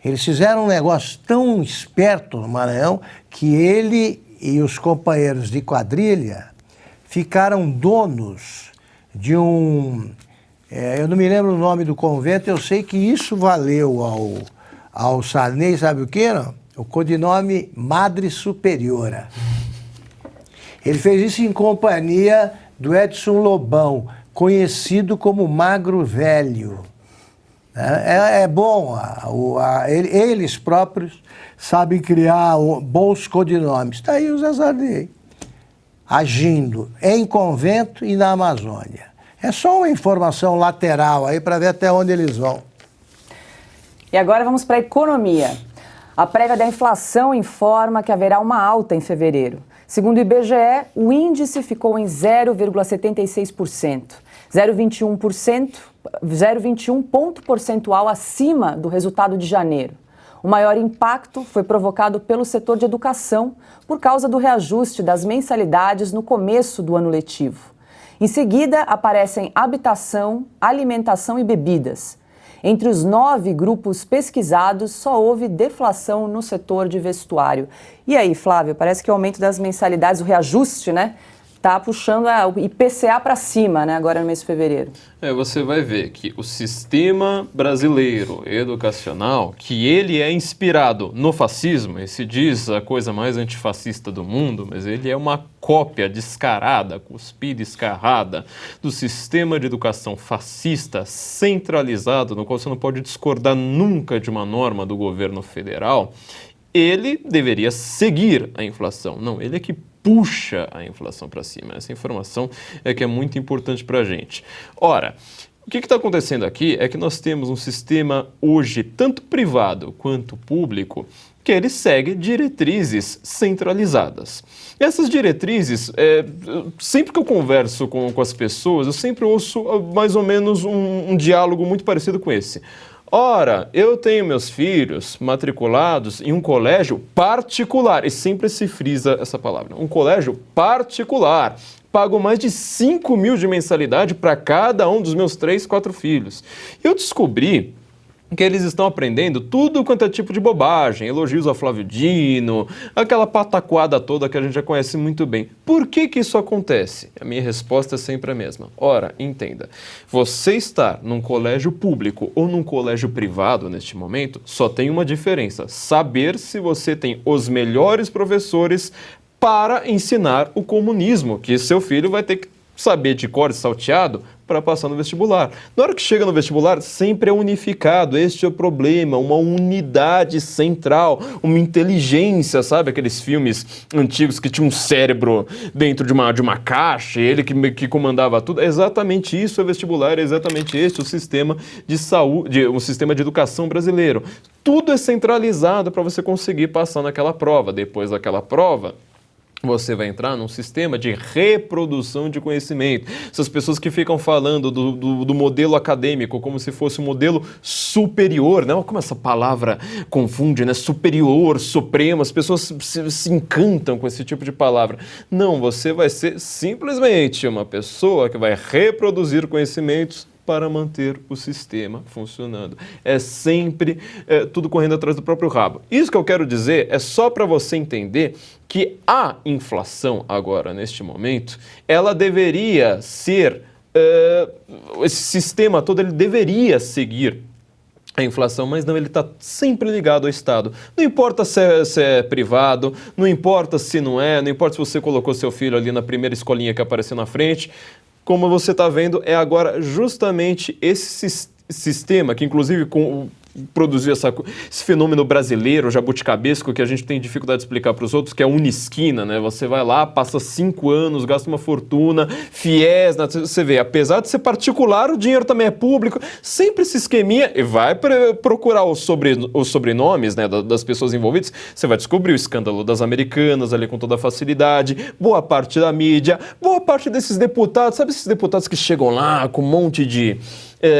Eles fizeram um negócio tão esperto no Maranhão que ele e os companheiros de quadrilha ficaram donos de eu não me lembro o nome do convento, eu sei que isso valeu ao Sarney, sabe o que? O codinome Madre Superiora. Ele fez isso em companhia do Edson Lobão, conhecido como Magro Velho. É bom, eles próprios sabem criar bons codinomes. Está aí o Zé Sarney, agindo em convento e na Amazônia. É só uma informação lateral aí para ver até onde eles vão. E agora vamos para a economia. A prévia da inflação informa que haverá uma alta em fevereiro. Segundo o IBGE, o índice ficou em 0,76%, 0,21 ponto percentual acima do resultado de janeiro. O maior impacto foi provocado pelo setor de educação por causa do reajuste das mensalidades no começo do ano letivo. Em seguida, aparecem habitação, alimentação e bebidas. Entre os 9 grupos pesquisados, só houve deflação no setor de vestuário. E aí, Flávio, parece que o aumento das mensalidades, o reajuste, né, está puxando o IPCA para cima, né, agora no mês de fevereiro. Você vai ver que o sistema brasileiro educacional, que ele é inspirado no fascismo, e se diz a coisa mais antifascista do mundo, mas ele é uma cópia descarada, cuspida, escarrada, do sistema de educação fascista centralizado, no qual você não pode discordar nunca de uma norma do governo federal, ele deveria seguir a inflação. Não, ele é que puxa a inflação para cima. Essa informação é que é muito importante para a gente. Ora, o que está acontecendo aqui é que nós temos um sistema hoje, tanto privado quanto público, que ele segue diretrizes centralizadas. E essas diretrizes, sempre que eu converso com as pessoas, eu sempre ouço mais ou menos um diálogo muito parecido com esse. Ora, eu tenho meus filhos matriculados em um colégio particular, e sempre se frisa essa palavra, um colégio particular. Pago mais de 5 mil de mensalidade para cada um dos meus 3, 4 filhos. Eu descobri que eles estão aprendendo tudo quanto é tipo de bobagem, elogios a Flávio Dino, aquela pataquada toda que a gente já conhece muito bem. Por que isso acontece? A minha resposta é sempre a mesma. Ora, entenda, você estar num colégio público ou num colégio privado neste momento, só tem uma diferença: saber se você tem os melhores professores para ensinar o comunismo, que seu filho vai ter que saber de cor e salteado para passar no vestibular. Na hora que chega no vestibular, sempre é unificado. Este é o problema, uma unidade central, uma inteligência, sabe? Aqueles filmes antigos que tinha um cérebro dentro de uma caixa, e ele que comandava tudo. É exatamente isso o vestibular, é exatamente este o sistema de saúde, o sistema de educação brasileiro. Tudo é centralizado para você conseguir passar naquela prova. Depois daquela prova, você vai entrar num sistema de reprodução de conhecimento. Essas pessoas que ficam falando do modelo acadêmico como se fosse um modelo superior, né? Como essa palavra confunde, né? Superior, supremo, as pessoas se encantam com esse tipo de palavra. Não, você vai ser simplesmente uma pessoa que vai reproduzir conhecimentos para manter o sistema funcionando. É sempre tudo correndo atrás do próprio rabo. Isso que eu quero dizer é só para você entender que a inflação agora, neste momento, ela deveria ser, esse sistema todo, ele deveria seguir a inflação, mas não, ele está sempre ligado ao Estado. Não importa se é privado, não importa se não importa se você colocou seu filho ali na primeira escolinha que apareceu na frente. Como você está vendo, é agora justamente esse sistema que, inclusive, produziu esse fenômeno brasileiro, jabuticabesco, que a gente tem dificuldade de explicar para os outros, que é a Unisquina, né? Você vai lá, passa 5 anos, gasta uma fortuna, FIES, você vê, apesar de ser particular, o dinheiro também é público, sempre esse esqueminha, e vai procurar os sobrenomes, né, das pessoas envolvidas, você vai descobrir o escândalo das Americanas ali com toda a facilidade, boa parte da mídia, boa parte desses deputados, sabe esses deputados que chegam lá com um monte de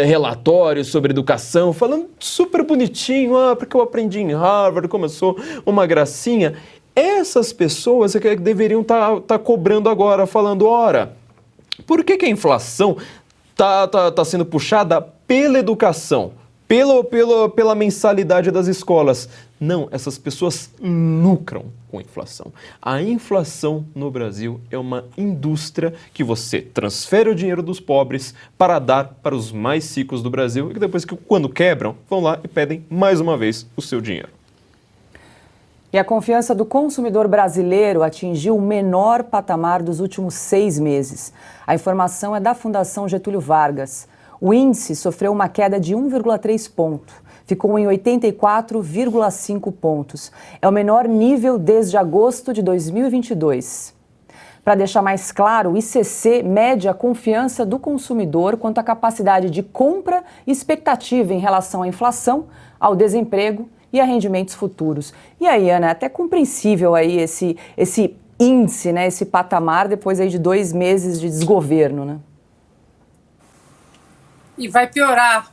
relatórios sobre educação, falando super bonitinho, porque eu aprendi em Harvard, como eu sou uma gracinha. Essas pessoas é que deveriam estar cobrando agora, falando, ora, por que a inflação tá sendo puxada pela educação, pela mensalidade das escolas? Não, essas pessoas lucram com a inflação. A inflação no Brasil é uma indústria que você transfere o dinheiro dos pobres para dar para os mais ricos do Brasil e que depois, quando quebram, vão lá e pedem mais uma vez o seu dinheiro. E a confiança do consumidor brasileiro atingiu o menor patamar dos últimos 6 meses. A informação é da Fundação Getúlio Vargas. O índice sofreu uma queda de 1,3 ponto. Ficou em 84,5 pontos. É o menor nível desde agosto de 2022. Para deixar mais claro, o ICC mede a confiança do consumidor quanto à capacidade de compra e expectativa em relação à inflação, ao desemprego e a rendimentos futuros. E aí, Ana, é até compreensível aí esse índice, né, esse patamar depois aí de 2 meses de desgoverno, né? E vai piorar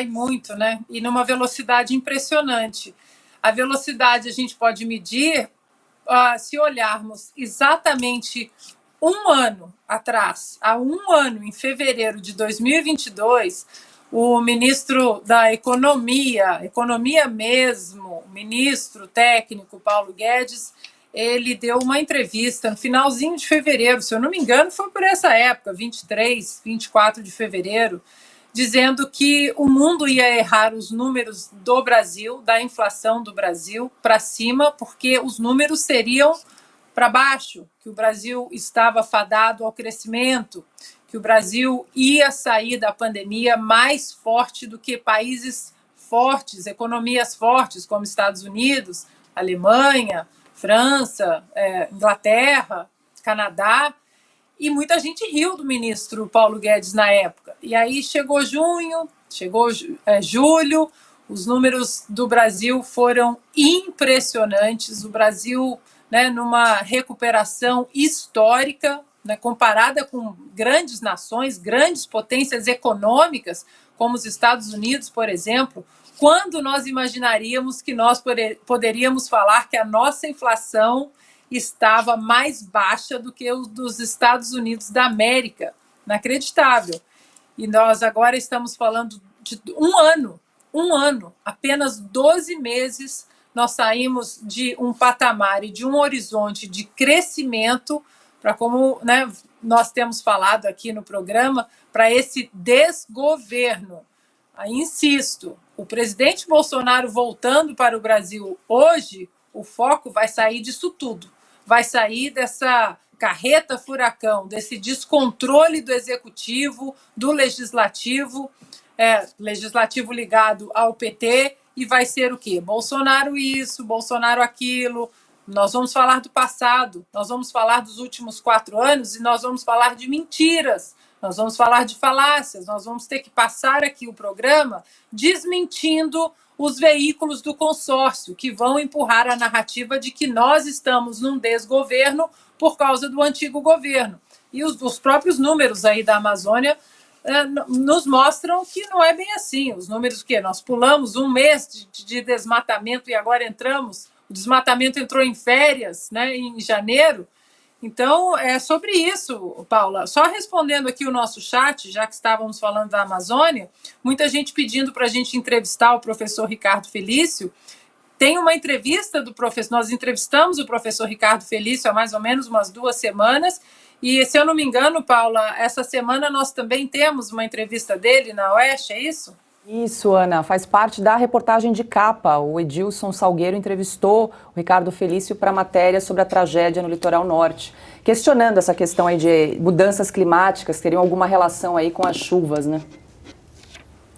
e muito, né? E numa velocidade impressionante. A velocidade a gente pode medir se olharmos exatamente um ano atrás, há um ano, em fevereiro de 2022, o ministro da Economia mesmo, o ministro técnico Paulo Guedes, ele deu uma entrevista no finalzinho de fevereiro, se eu não me engano, foi por essa época, 23, 24 de fevereiro, dizendo que o mundo ia errar os números do Brasil, da inflação do Brasil, para cima, porque os números seriam para baixo, que o Brasil estava fadado ao crescimento, que o Brasil ia sair da pandemia mais forte do que países fortes, economias fortes, como Estados Unidos, Alemanha, França, Inglaterra, Canadá. E muita gente riu do ministro Paulo Guedes na época. E aí chegou junho, chegou julho, os números do Brasil foram impressionantes. O Brasil, né, numa recuperação histórica, né, comparada com grandes nações, grandes potências econômicas, como os Estados Unidos, por exemplo. Quando nós imaginaríamos que nós poderíamos falar que a nossa inflação estava mais baixa do que os dos Estados Unidos da América? Inacreditável. E nós agora estamos falando de um ano, apenas 12 meses, nós saímos de um patamar e de um horizonte de crescimento para, como, né, nós temos falado aqui no programa, para esse desgoverno. Aí, insisto, o presidente Bolsonaro voltando para o Brasil hoje, o foco vai sair disso tudo. Vai sair dessa carreta furacão, desse descontrole do executivo, do legislativo, legislativo ligado ao PT, e vai ser o quê? Bolsonaro isso, Bolsonaro aquilo. Nós vamos falar do passado, nós vamos falar dos últimos 4 anos e nós vamos falar de mentiras, nós vamos falar de falácias, nós vamos ter que passar aqui o programa desmentindo os veículos do consórcio, que vão empurrar a narrativa de que nós estamos num desgoverno por causa do antigo governo. E os próprios números aí da Amazônia nos mostram que não é bem assim. Os números que nós pulamos 1 mês de desmatamento e agora o desmatamento entrou em férias, né, em janeiro. Então, é sobre isso, Paula. Só respondendo aqui o nosso chat, já que estávamos falando da Amazônia, muita gente pedindo para a gente entrevistar o professor Ricardo Felício. Tem uma entrevista do professor, nós entrevistamos o professor Ricardo Felício há mais ou menos umas 2 semanas, e se eu não me engano, Paula, essa semana nós também temos uma entrevista dele na Oeste, é isso? Isso, Ana, faz parte da reportagem de capa. O Edilson Salgueiro entrevistou o Ricardo Felício para a matéria sobre a tragédia no litoral norte, questionando essa questão aí de mudanças climáticas, teriam alguma relação aí com as chuvas, né?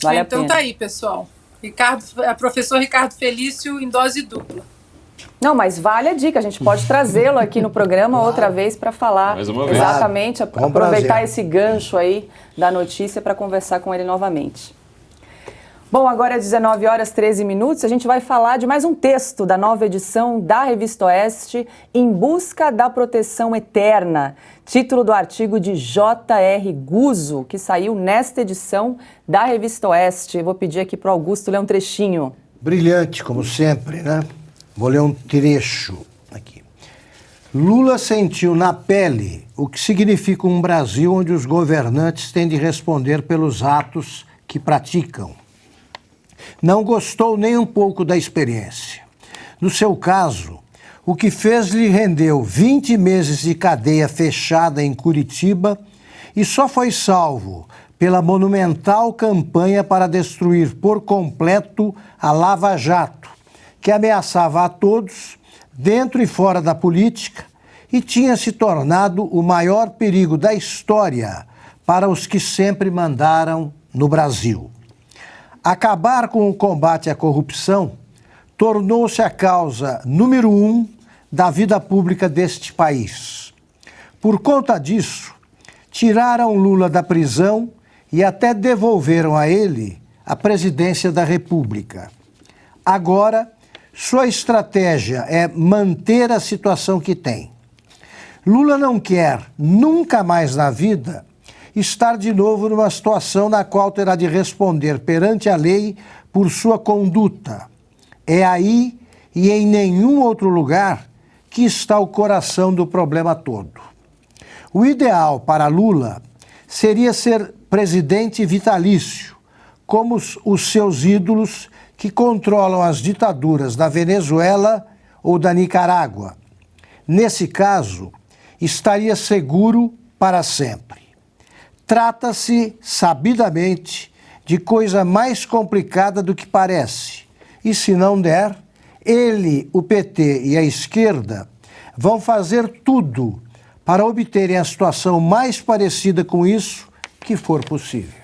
Vale a pena. Então tá aí, pessoal. Professor Ricardo Felício em dose dupla. Não, mas vale a dica, a gente pode trazê-lo aqui no programa outra vez para falar exatamente, aproveitar esse gancho aí da notícia para conversar com ele novamente. Bom, agora é 19h13, a gente vai falar de mais um texto da nova edição da Revista Oeste, Em Busca da Proteção Eterna, título do artigo de J.R. Guzzo, que saiu nesta edição da Revista Oeste. Vou pedir aqui para o Augusto ler um trechinho. Brilhante, como sempre, né? Vou ler um trecho aqui. Lula sentiu na pele o que significa um Brasil onde os governantes têm de responder pelos atos que praticam. Não gostou nem um pouco da experiência. No seu caso, o que fez lhe rendeu 20 meses de cadeia fechada em Curitiba e só foi salvo pela monumental campanha para destruir por completo a Lava Jato, que ameaçava a todos, dentro e fora da política, e tinha se tornado o maior perigo da história para os que sempre mandaram no Brasil. Acabar com o combate à corrupção tornou-se a causa número 1 da vida pública deste país. Por conta disso, tiraram Lula da prisão e até devolveram a ele a presidência da República. Agora, sua estratégia é manter a situação que tem. Lula não quer, nunca mais na vida, estar de novo numa situação na qual terá de responder perante a lei por sua conduta. É aí e em nenhum outro lugar que está o coração do problema todo. O ideal para Lula seria ser presidente vitalício, como os seus ídolos que controlam as ditaduras da Venezuela ou da Nicarágua. Nesse caso, estaria seguro para sempre. Trata-se, sabidamente, de coisa mais complicada do que parece. E se não der, ele, o PT e a esquerda vão fazer tudo para obterem a situação mais parecida com isso que for possível.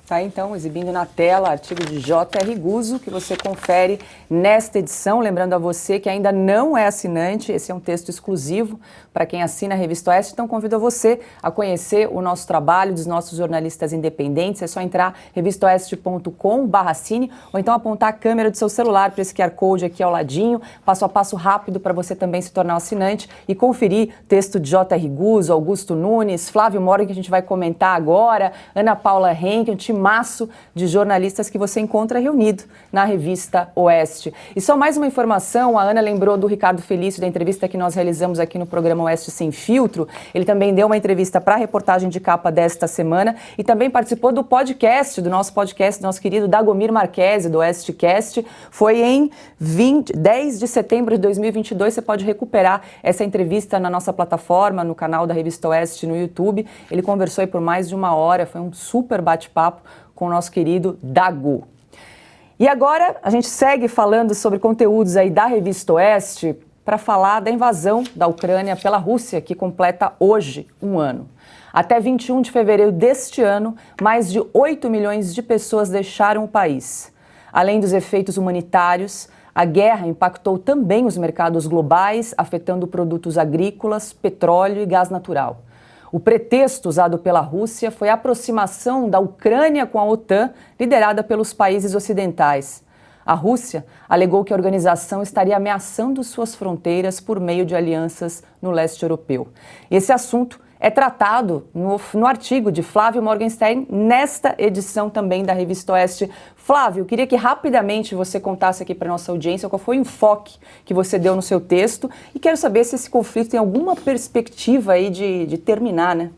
Tá, então, exibindo na tela artigo de J.R. Guzzo, que você confere nesta edição. Lembrando a você que ainda não é assinante, esse é um texto exclusivo para quem assina a Revista Oeste. Então, convido você a conhecer o nosso trabalho dos nossos jornalistas independentes. É só entrar revistaoeste.com/assine ou então apontar a câmera do seu celular para esse QR Code aqui ao ladinho. Passo a passo rápido para você também se tornar um assinante e conferir texto de J.R. Guzzo, Augusto Nunes, Flávio Morgan, que a gente vai comentar agora, Ana Paula Henke, um timaço de jornalistas que você encontra reunido na Revista Oeste. E só mais uma informação, a Ana lembrou do Ricardo Felício, da entrevista que nós realizamos aqui no programa Oeste Sem Filtro. Ele também deu uma entrevista para a reportagem de capa desta semana e também participou do podcast, do nosso querido Dagomir Marquesi, do Oestecast. Foi em 10 de setembro de 2022. Você pode recuperar essa entrevista na nossa plataforma, no canal da Revista Oeste no YouTube. Ele conversou aí por mais de 1 hora, foi um super bate-papo com o nosso querido Dago. E agora a gente segue falando sobre conteúdos aí da Revista Oeste para falar da invasão da Ucrânia pela Rússia, que completa hoje 1 ano. Até 21 de fevereiro deste ano, mais de 8 milhões de pessoas deixaram o país. Além dos efeitos humanitários, a guerra impactou também os mercados globais, afetando produtos agrícolas, petróleo e gás natural. O pretexto usado pela Rússia foi a aproximação da Ucrânia com a OTAN, liderada pelos países ocidentais. A Rússia alegou que a organização estaria ameaçando suas fronteiras por meio de alianças no leste europeu. E esse assunto é tratado no artigo de Flávio Morgenstern, nesta edição também da Revista Oeste. Flávio, eu queria que rapidamente você contasse aqui para a nossa audiência qual foi o enfoque que você deu no seu texto e quero saber se esse conflito tem alguma perspectiva aí de terminar, né?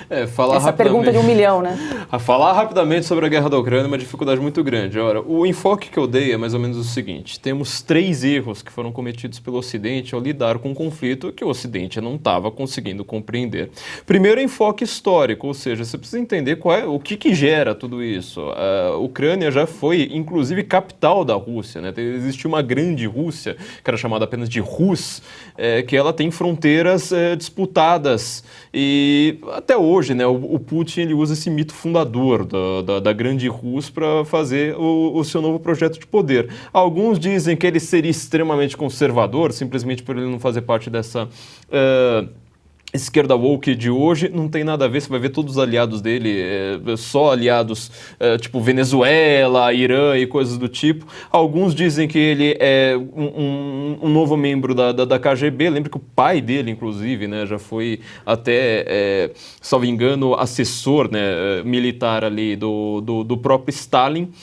Essa pergunta de 1 milhão, né? Falar rapidamente sobre a guerra da Ucrânia é uma dificuldade muito grande. Ora, o enfoque que eu dei é mais ou menos o seguinte: temos 3 erros que foram cometidos pelo Ocidente ao lidar com um conflito que o Ocidente não estava conseguindo compreender. Primeiro, enfoque histórico, ou seja, você precisa entender o que gera tudo isso. A Ucrânia já foi, inclusive, capital da Rússia, né? Existe uma grande Rússia, que era chamada apenas de Rus, que ela tem fronteiras disputadas e até hoje, né, o Putin ele usa esse mito fundador da grande Rússia para fazer o seu novo projeto de poder. Alguns dizem que ele seria extremamente conservador, simplesmente por ele não fazer parte dessa esquerda woke de hoje. Não tem nada a ver, você vai ver todos os aliados dele, só aliados tipo Venezuela, Irã e coisas do tipo. Alguns dizem que ele é um novo membro da KGB. Lembra que o pai dele, inclusive, né, já foi até, salvo engano, assessor, né, militar ali do próprio Stalin.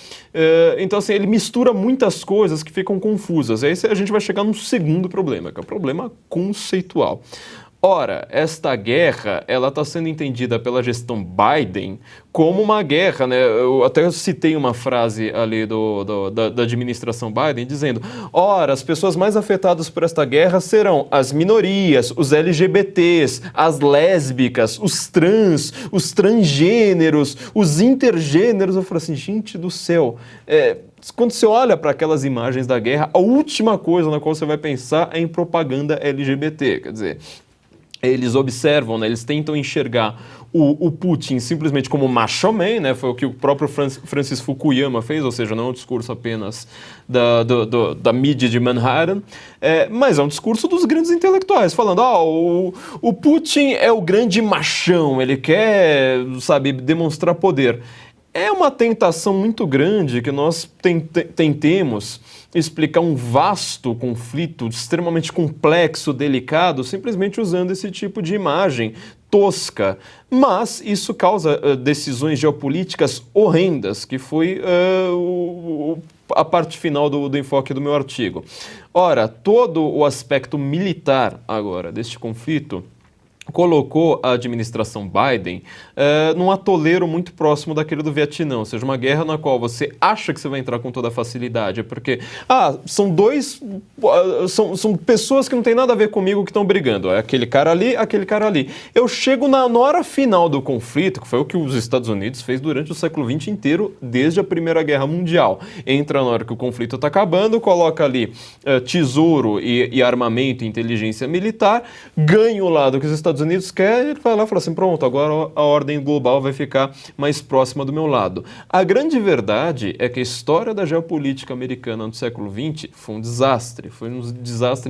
Então, assim, ele mistura muitas coisas que ficam confusas. Aí a gente vai chegar num segundo problema, que é o problema conceitual. Ora, esta guerra, ela está sendo entendida pela gestão Biden como uma guerra, né? Eu até citei uma frase ali da administração Biden dizendo: ora, as pessoas mais afetadas por esta guerra serão as minorias, os LGBTs, as lésbicas, os trans, os transgêneros, os intergêneros. Eu falei assim, gente do céu, quando você olha para aquelas imagens da guerra, a última coisa na qual você vai pensar é em propaganda LGBT, quer dizer... eles observam, né, eles tentam enxergar o Putin simplesmente como macho man, né, foi o que o próprio Francis Fukuyama fez, ou seja, não é um discurso apenas da mídia de Manhattan, mas é um discurso dos grandes intelectuais, falando, o Putin é o grande machão, ele quer, sabe, demonstrar poder. É uma tentação muito grande que nós tentemos explicar um vasto conflito extremamente complexo, delicado, simplesmente usando esse tipo de imagem tosca. Mas isso causa decisões geopolíticas horrendas, que foi a parte final do enfoque do meu artigo. Ora, todo o aspecto militar agora deste conflito colocou a administração Biden num atoleiro muito próximo daquele do Vietnã, ou seja, uma guerra na qual você acha que você vai entrar com toda facilidade, porque são são pessoas que não tem nada a ver comigo que estão brigando, é aquele cara ali. Eu chego na hora final do conflito, que foi o que os Estados Unidos fez durante o século XX inteiro, desde a Primeira Guerra Mundial. Entra na hora que o conflito está acabando, coloca ali tesouro e armamento e inteligência militar, ganha o lado que os Estados Unidos quer, ele vai lá e fala assim, pronto, agora a ordem global vai ficar mais próxima do meu lado. A grande verdade é que a história da geopolítica americana no século XX foi um desastre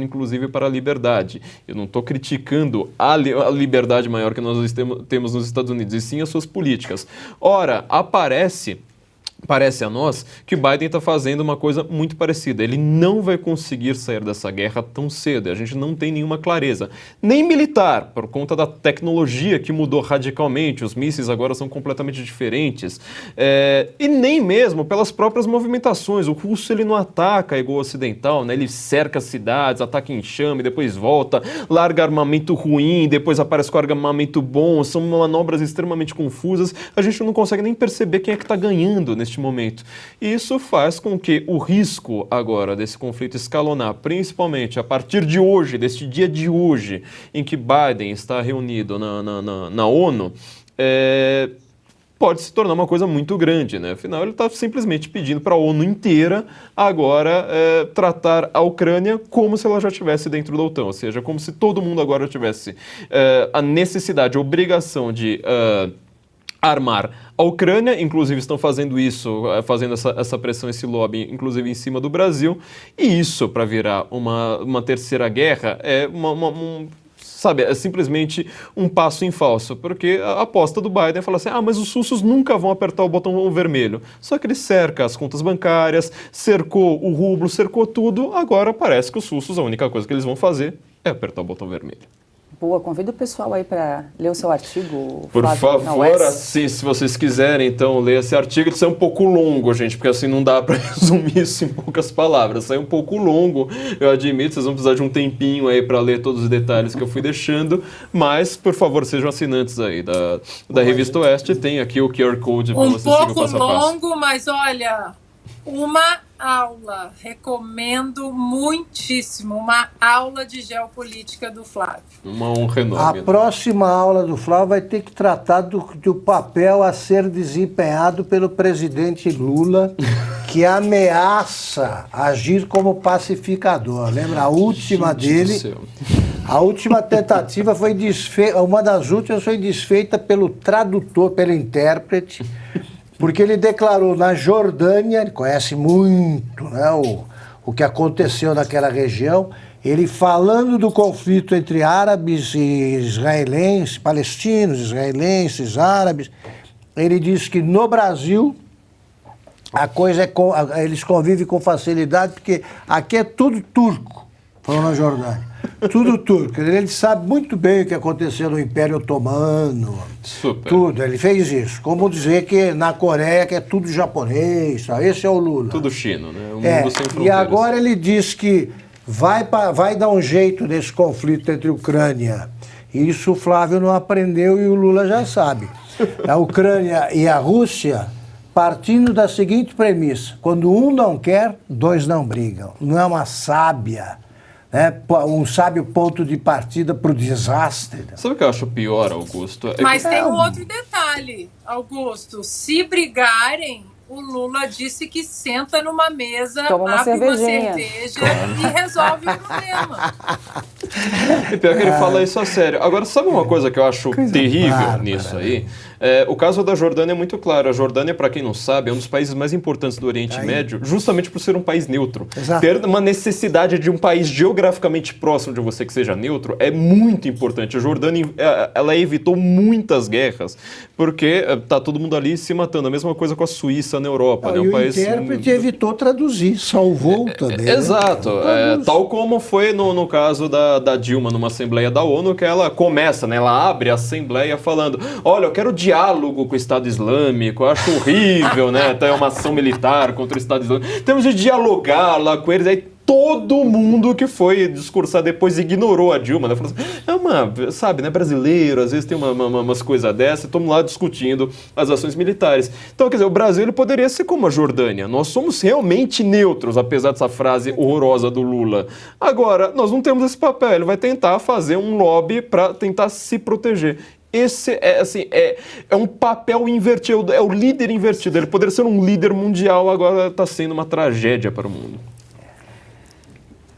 inclusive para a liberdade. Eu não estou criticando a liberdade maior que nós temos nos Estados Unidos, e sim as suas políticas. Ora, parece a nós que Biden está fazendo uma coisa muito parecida. Ele não vai conseguir sair dessa guerra tão cedo. A gente não tem nenhuma clareza. Nem militar, por conta da tecnologia que mudou radicalmente. Os mísseis agora são completamente diferentes. E nem mesmo pelas próprias movimentações. O russo ele não ataca igual o ocidental, né? Ele cerca cidades, ataca em chame, depois volta, larga armamento ruim, depois aparece com armamento bom. São manobras extremamente confusas. A gente não consegue nem perceber quem é que está ganhando neste momento. E isso faz com que o risco agora desse conflito escalonar, principalmente a partir de hoje, deste dia de hoje, em que Biden está reunido na ONU, pode se tornar uma coisa muito grande, né? Afinal, ele está simplesmente pedindo para a ONU inteira agora tratar a Ucrânia como se ela já estivesse dentro da OTAN, ou seja, como se todo mundo agora tivesse a necessidade, a obrigação de armar a Ucrânia. Inclusive estão fazendo isso, fazendo essa pressão, esse lobby, inclusive em cima do Brasil, e isso para virar uma terceira guerra é é simplesmente um passo em falso, porque a aposta do Biden é falar assim, mas os russos nunca vão apertar o botão vermelho. Só que ele cerca as contas bancárias, cercou o rublo, cercou tudo, agora parece que os russos, a única coisa que eles vão fazer é apertar o botão vermelho. Boa, convido o pessoal aí para ler o seu artigo. Por favor, assim, se vocês quiserem, então, ler esse artigo. Ele sai um pouco longo, gente, porque assim não dá para resumir isso em poucas palavras. Sai um pouco longo, eu admito, vocês vão precisar de um tempinho aí para ler todos os detalhes que eu fui deixando, mas, por favor, sejam assinantes aí da Revista Oeste. Tem aqui o QR Code para vocês seguirem o passo a passo. Um pouco longo, mas olha, uma aula, recomendo muitíssimo, uma aula de geopolítica do Flávio. Uma honra enorme. A próxima aula do Flávio vai ter que tratar do papel a ser desempenhado pelo presidente Lula, que ameaça agir como pacificador. Lembra a última dele? A última tentativa foi desfeita, uma das últimas foi desfeita pelo tradutor, pelo intérprete, porque ele declarou na Jordânia, ele conhece muito, né, o que aconteceu naquela região, ele falando do conflito entre árabes e israelenses, palestinos, israelenses, árabes, ele disse que no Brasil a coisa eles convivem com facilidade, porque aqui é tudo turco, falou na Jordânia. Tudo turco. Ele sabe muito bem o que aconteceu no Império Otomano. Super. Tudo. Ele fez isso. Como dizer que na Coreia que é tudo japonês. Tá? Esse é o Lula. Tudo chino, né? O mundo sem fronteiras. E agora ele diz que vai dar um jeito nesse conflito entre Ucrânia. Isso o Flávio não aprendeu e o Lula já sabe. A Ucrânia e a Rússia, partindo da seguinte premissa: quando um não quer, dois não brigam. Não é uma sábia, um sábio ponto de partida para o desastre. Sabe o que eu acho pior, Augusto? Mas tem um outro detalhe, Augusto. Se brigarem, o Lula disse que senta numa mesa, abre uma cerveja e resolve o problema. E pior que ele fala isso a sério. Agora, sabe uma coisa que eu acho terrível bárbara, nisso aí? O caso da Jordânia é muito claro. A Jordânia, para quem não sabe, é um dos países mais importantes do Oriente Médio, justamente por ser um país neutro. Exato. Ter uma necessidade de um país geograficamente próximo de você que seja neutro é muito importante. A Jordânia, ela evitou muitas guerras, porque tá todo mundo ali se matando. A mesma coisa com a Suíça na Europa, né? E o intérprete evitou traduzir, salvou também. Exato. Tal como foi no caso da Dilma, numa Assembleia da ONU, que ela começa, né? Ela abre a Assembleia falando: olha, eu quero diálogo com o Estado Islâmico, eu acho horrível, né? Até uma ação militar contra o Estado Islâmico. Temos de dialogar lá com eles. Aí todo mundo que foi discursar depois ignorou a Dilma, né? Falou assim, sabe, né? Brasileiro, às vezes tem umas coisas dessas, e estamos lá discutindo as ações militares. Então, quer dizer, o Brasil ele poderia ser como a Jordânia. Nós somos realmente neutros, apesar dessa frase horrorosa do Lula. Agora, nós não temos esse papel. Ele vai tentar fazer um lobby para tentar se proteger. Esse é um papel invertido, é o líder invertido. Ele poderia ser um líder mundial, agora está sendo uma tragédia para o mundo.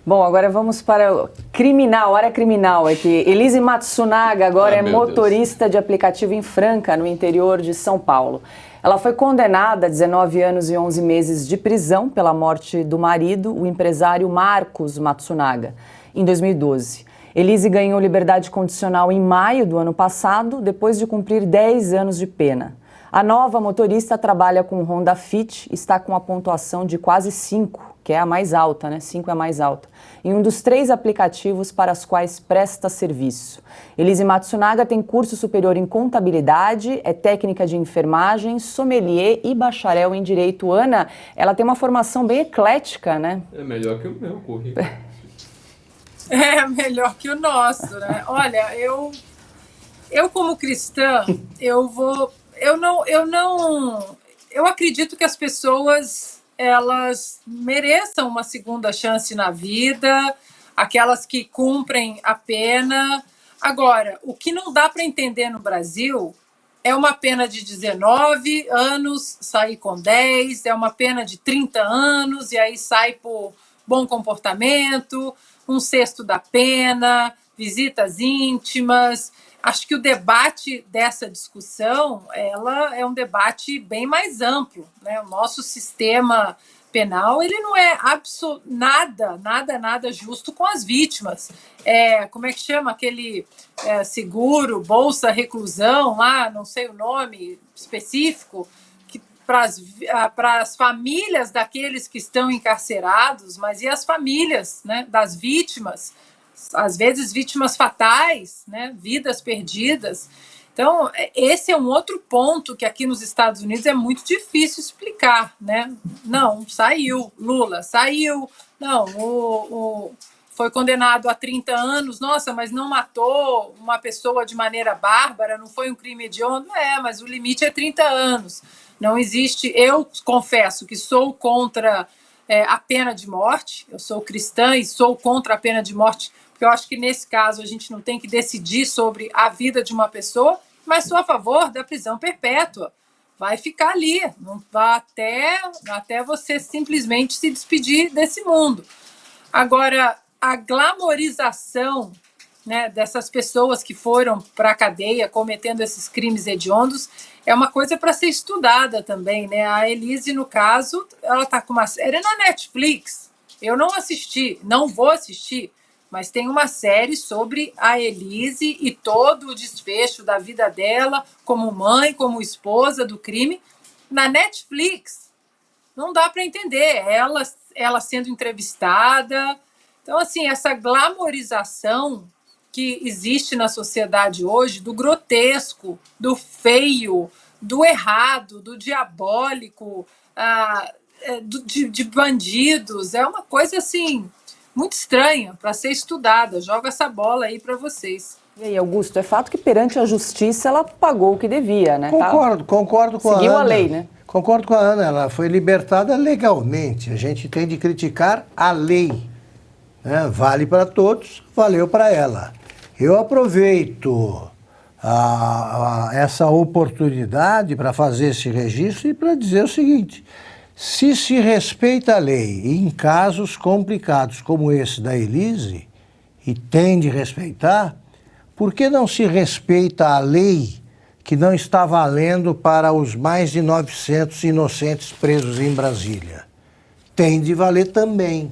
Bom, agora vamos para a área criminal aqui. Elise Matsunaga agora é motorista de aplicativo em Franca, no interior de São Paulo. Ela foi condenada a 19 anos e 11 meses de prisão pela morte do marido, o empresário Marcos Matsunaga, em 2012. Elise ganhou liberdade condicional em maio do ano passado, depois de cumprir 10 anos de pena. A nova motorista trabalha com Honda Fit e está com a pontuação de quase 5, que é a mais alta, né? 5 é a mais alta, em um dos 3 aplicativos para os quais presta serviço. Elise Matsunaga tem curso superior em contabilidade, é técnica de enfermagem, sommelier e bacharel em direito. Ana, ela tem uma formação bem eclética, né? É melhor que o meu currículo. É melhor que o nosso, né? Olha, eu como cristã, eu acredito que as pessoas, elas mereçam uma segunda chance na vida, aquelas que cumprem a pena. Agora, o que não dá para entender no Brasil é uma pena de 19 anos, sair com 10, é uma pena de 30 anos, e aí sai por bom comportamento, 1/6 da pena, visitas íntimas. Acho que o debate dessa discussão, ela é um debate bem mais amplo, né? O nosso sistema penal, ele não é nada justo com as vítimas. Como é que chama aquele seguro, bolsa, reclusão, lá, não sei o nome específico, que para as famílias daqueles que estão encarcerados, mas e as famílias, né, das vítimas? Às vezes vítimas fatais, né, vidas perdidas. Então, esse é um outro ponto que aqui nos Estados Unidos é muito difícil explicar, né? Não, saiu, Lula, saiu. Não, foi condenado a 30 anos, nossa, mas não matou uma pessoa de maneira bárbara, não foi um crime hediondo. Mas o limite é 30 anos. Não existe, eu confesso que sou contra a pena de morte, eu sou cristã e sou contra a pena de morte, porque eu acho que nesse caso a gente não tem que decidir sobre a vida de uma pessoa, mas sou a favor da prisão perpétua. Vai ficar ali, não vai até você simplesmente se despedir desse mundo. Agora, a glamorização, né, dessas pessoas que foram para a cadeia cometendo esses crimes hediondos é uma coisa para ser estudada também, né? A Elise, no caso, ela está com uma série na Netflix. Eu não assisti, não vou assistir, mas tem uma série sobre a Elise e todo o desfecho da vida dela como mãe, como esposa do crime, na Netflix. Não dá para entender ela sendo entrevistada. Então, assim, essa glamorização que existe na sociedade hoje, do grotesco, do feio, do errado, do diabólico, de bandidos, é uma coisa, assim, muito estranha para ser estudada. Jogo essa bola aí para vocês. E aí, Augusto, é fato que perante a justiça ela pagou o que devia, né? Concordo com a Ana. Seguiu a lei, né? Concordo com a Ana, ela foi libertada legalmente. A gente tem de criticar a lei, né? Vale para todos, valeu para ela. Eu aproveito essa oportunidade para fazer esse registro e para dizer o seguinte: se respeita a lei em casos complicados como esse da Elise, e tem de respeitar, por que não se respeita a lei que não está valendo para os mais de 900 inocentes presos em Brasília? Tem de valer também.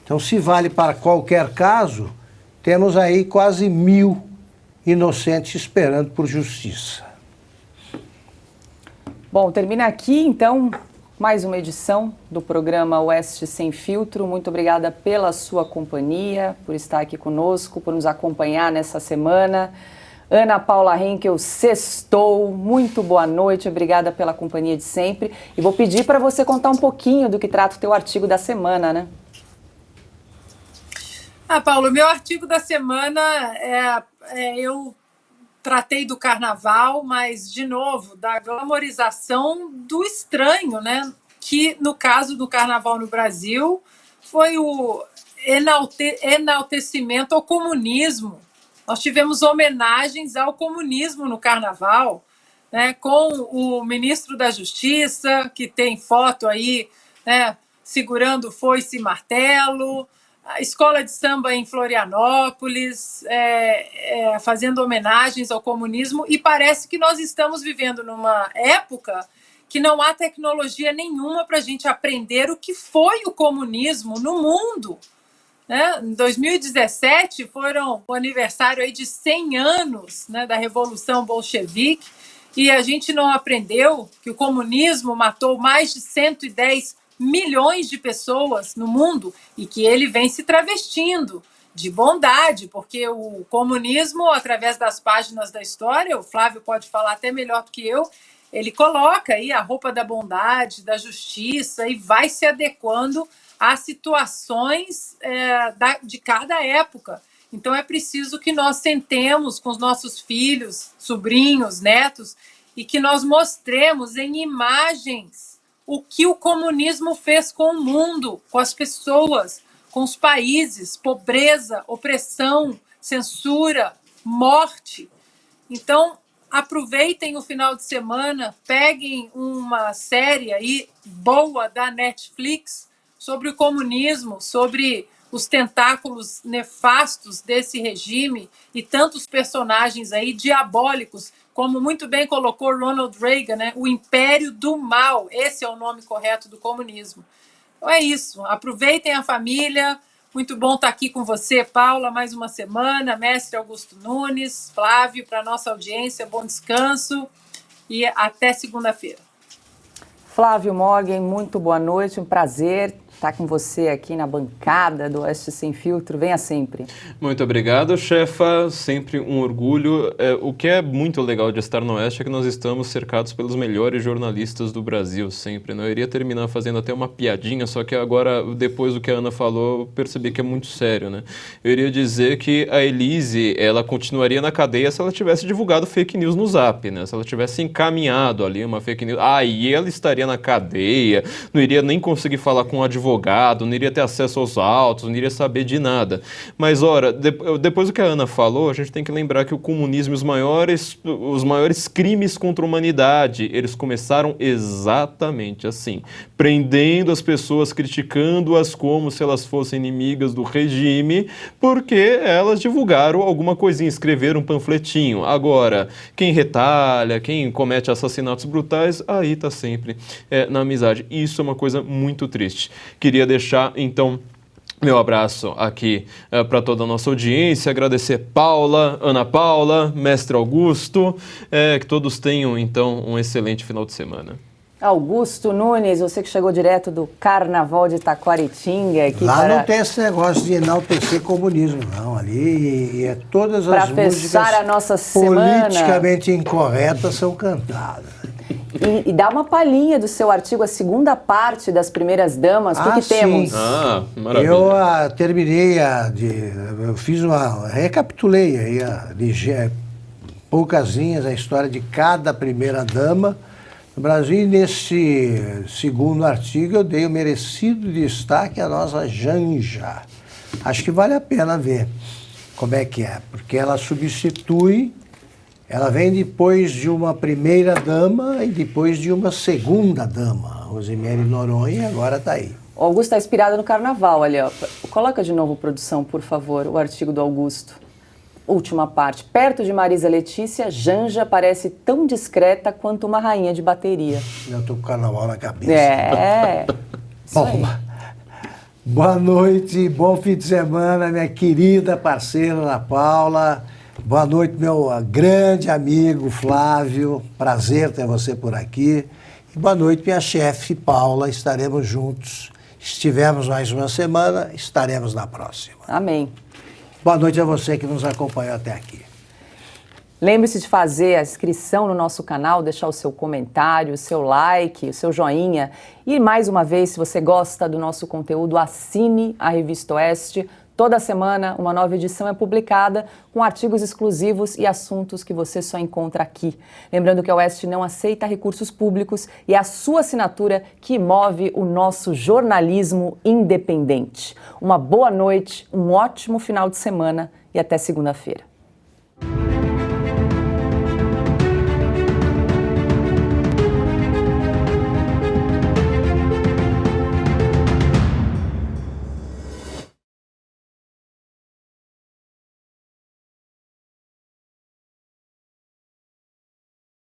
Então, se vale para qualquer caso, temos aí quase 1.000 inocentes esperando por justiça. Bom, termina aqui, então, mais uma edição do programa Oeste Sem Filtro. Muito obrigada pela sua companhia, por estar aqui conosco, por nos acompanhar nessa semana. Ana Paula Henkel, sextou, muito boa noite, obrigada pela companhia de sempre. E vou pedir para você contar um pouquinho do que trata o teu artigo da semana, né? Paulo, meu artigo da semana eu tratei do carnaval, mas, de novo, da glamorização do estranho, né? Que, no caso do carnaval no Brasil, foi o enaltecimento ao comunismo. Nós tivemos homenagens ao comunismo no carnaval, né? Com o ministro da Justiça, que tem foto aí, né? Segurando foice e martelo, a escola de samba em Florianópolis, fazendo homenagens ao comunismo, e parece que nós estamos vivendo numa época que não há tecnologia nenhuma para a gente aprender o que foi o comunismo no mundo. Né? Em 2017, foram o aniversário aí de 100 anos, né, da Revolução Bolchevique, e a gente não aprendeu que o comunismo matou mais de 110 milhões de pessoas no mundo e que ele vem se travestindo de bondade, porque o comunismo, através das páginas da história, o Flávio pode falar até melhor do que eu, ele coloca aí a roupa da bondade, da justiça e vai se adequando às situações de cada época. Então é preciso que nós sentemos com os nossos filhos, sobrinhos, netos, e que nós mostremos em imagens o que o comunismo fez com o mundo, com as pessoas, com os países, pobreza, opressão, censura, morte. Então, aproveitem o final de semana, peguem uma série aí boa da Netflix sobre o comunismo, sobre os tentáculos nefastos desse regime e tantos personagens aí diabólicos, como muito bem colocou Ronald Reagan, né? O império do mal, esse é o nome correto do comunismo. Então é isso, aproveitem a família, muito bom estar aqui com você, Paula, mais uma semana, mestre Augusto Nunes, Flávio, para a nossa audiência, bom descanso e até segunda-feira. Flávio Morgan, muito boa noite, um prazer estar com você aqui na bancada do Oeste Sem Filtro. Venha sempre. Muito obrigado, chefa. Sempre um orgulho. O que é muito legal de estar no Oeste é que nós estamos cercados pelos melhores jornalistas do Brasil, sempre. Eu iria terminar fazendo até uma piadinha, só que agora, depois do que a Ana falou, eu percebi que é muito sério, né? Eu iria dizer que a Elise, ela continuaria na cadeia se ela tivesse divulgado fake news no Zap, né? Se ela tivesse encaminhado ali uma fake news, aí ela estaria na cadeia, não iria nem conseguir falar com o advogado, não iria ter acesso aos autos, não iria saber de nada. Mas, ora, depois do que a Ana falou, a gente tem que lembrar que o comunismo, os maiores crimes contra a humanidade, eles começaram exatamente assim, prendendo as pessoas, criticando-as como se elas fossem inimigas do regime, porque elas divulgaram alguma coisinha, escreveram um panfletinho. Agora, quem retalha, quem comete assassinatos brutais, aí está sempre na amizade. Isso é uma coisa muito triste. Queria deixar, então, meu abraço aqui para toda a nossa audiência, agradecer Paula, Ana Paula, Mestre Augusto, que todos tenham, então, um excelente final de semana. Augusto Nunes, você que chegou direto do Carnaval de Taquaritinga. Aqui lá não tem esse negócio de enaltecer comunismo, não. Ali é todas as músicas a nossa semana politicamente incorretas são cantadas. E dá uma palhinha do seu artigo, a segunda parte das primeiras damas, o que temos? Maravilha. Eu terminei eu fiz recapitulei aí poucas linhas a história de cada primeira dama no Brasil, e nesse segundo artigo eu dei o merecido destaque à nossa Janja. Acho que vale a pena ver como é que é, porque ela substitui. Ela vem depois de uma primeira dama e depois de uma segunda dama, Rosemary Noronha, e agora está aí. O Augusto está inspirado no carnaval ali, ó. Coloca de novo, produção, por favor, o artigo do Augusto. Última parte. Perto de Marisa Letícia, Janja parece tão discreta quanto uma rainha de bateria. Eu tô com o carnaval na cabeça. É. Isso Bom, aí. boa noite, bom fim de semana, minha querida parceira Ana Paula. Boa noite, meu grande amigo Flávio. Prazer ter você por aqui. E boa noite, minha chefe Paula. Estaremos juntos. Estivemos mais uma semana, estaremos na próxima. Amém. Boa noite a você que nos acompanhou até aqui. Lembre-se de fazer a inscrição no nosso canal, deixar o seu comentário, o seu like, o seu joinha. E mais uma vez, se você gosta do nosso conteúdo, assine a Revista Oeste. Toda semana uma nova edição é publicada com artigos exclusivos e assuntos que você só encontra aqui. Lembrando que a Oeste não aceita recursos públicos e é a sua assinatura que move o nosso jornalismo independente. Uma boa noite, um ótimo final de semana e até segunda-feira.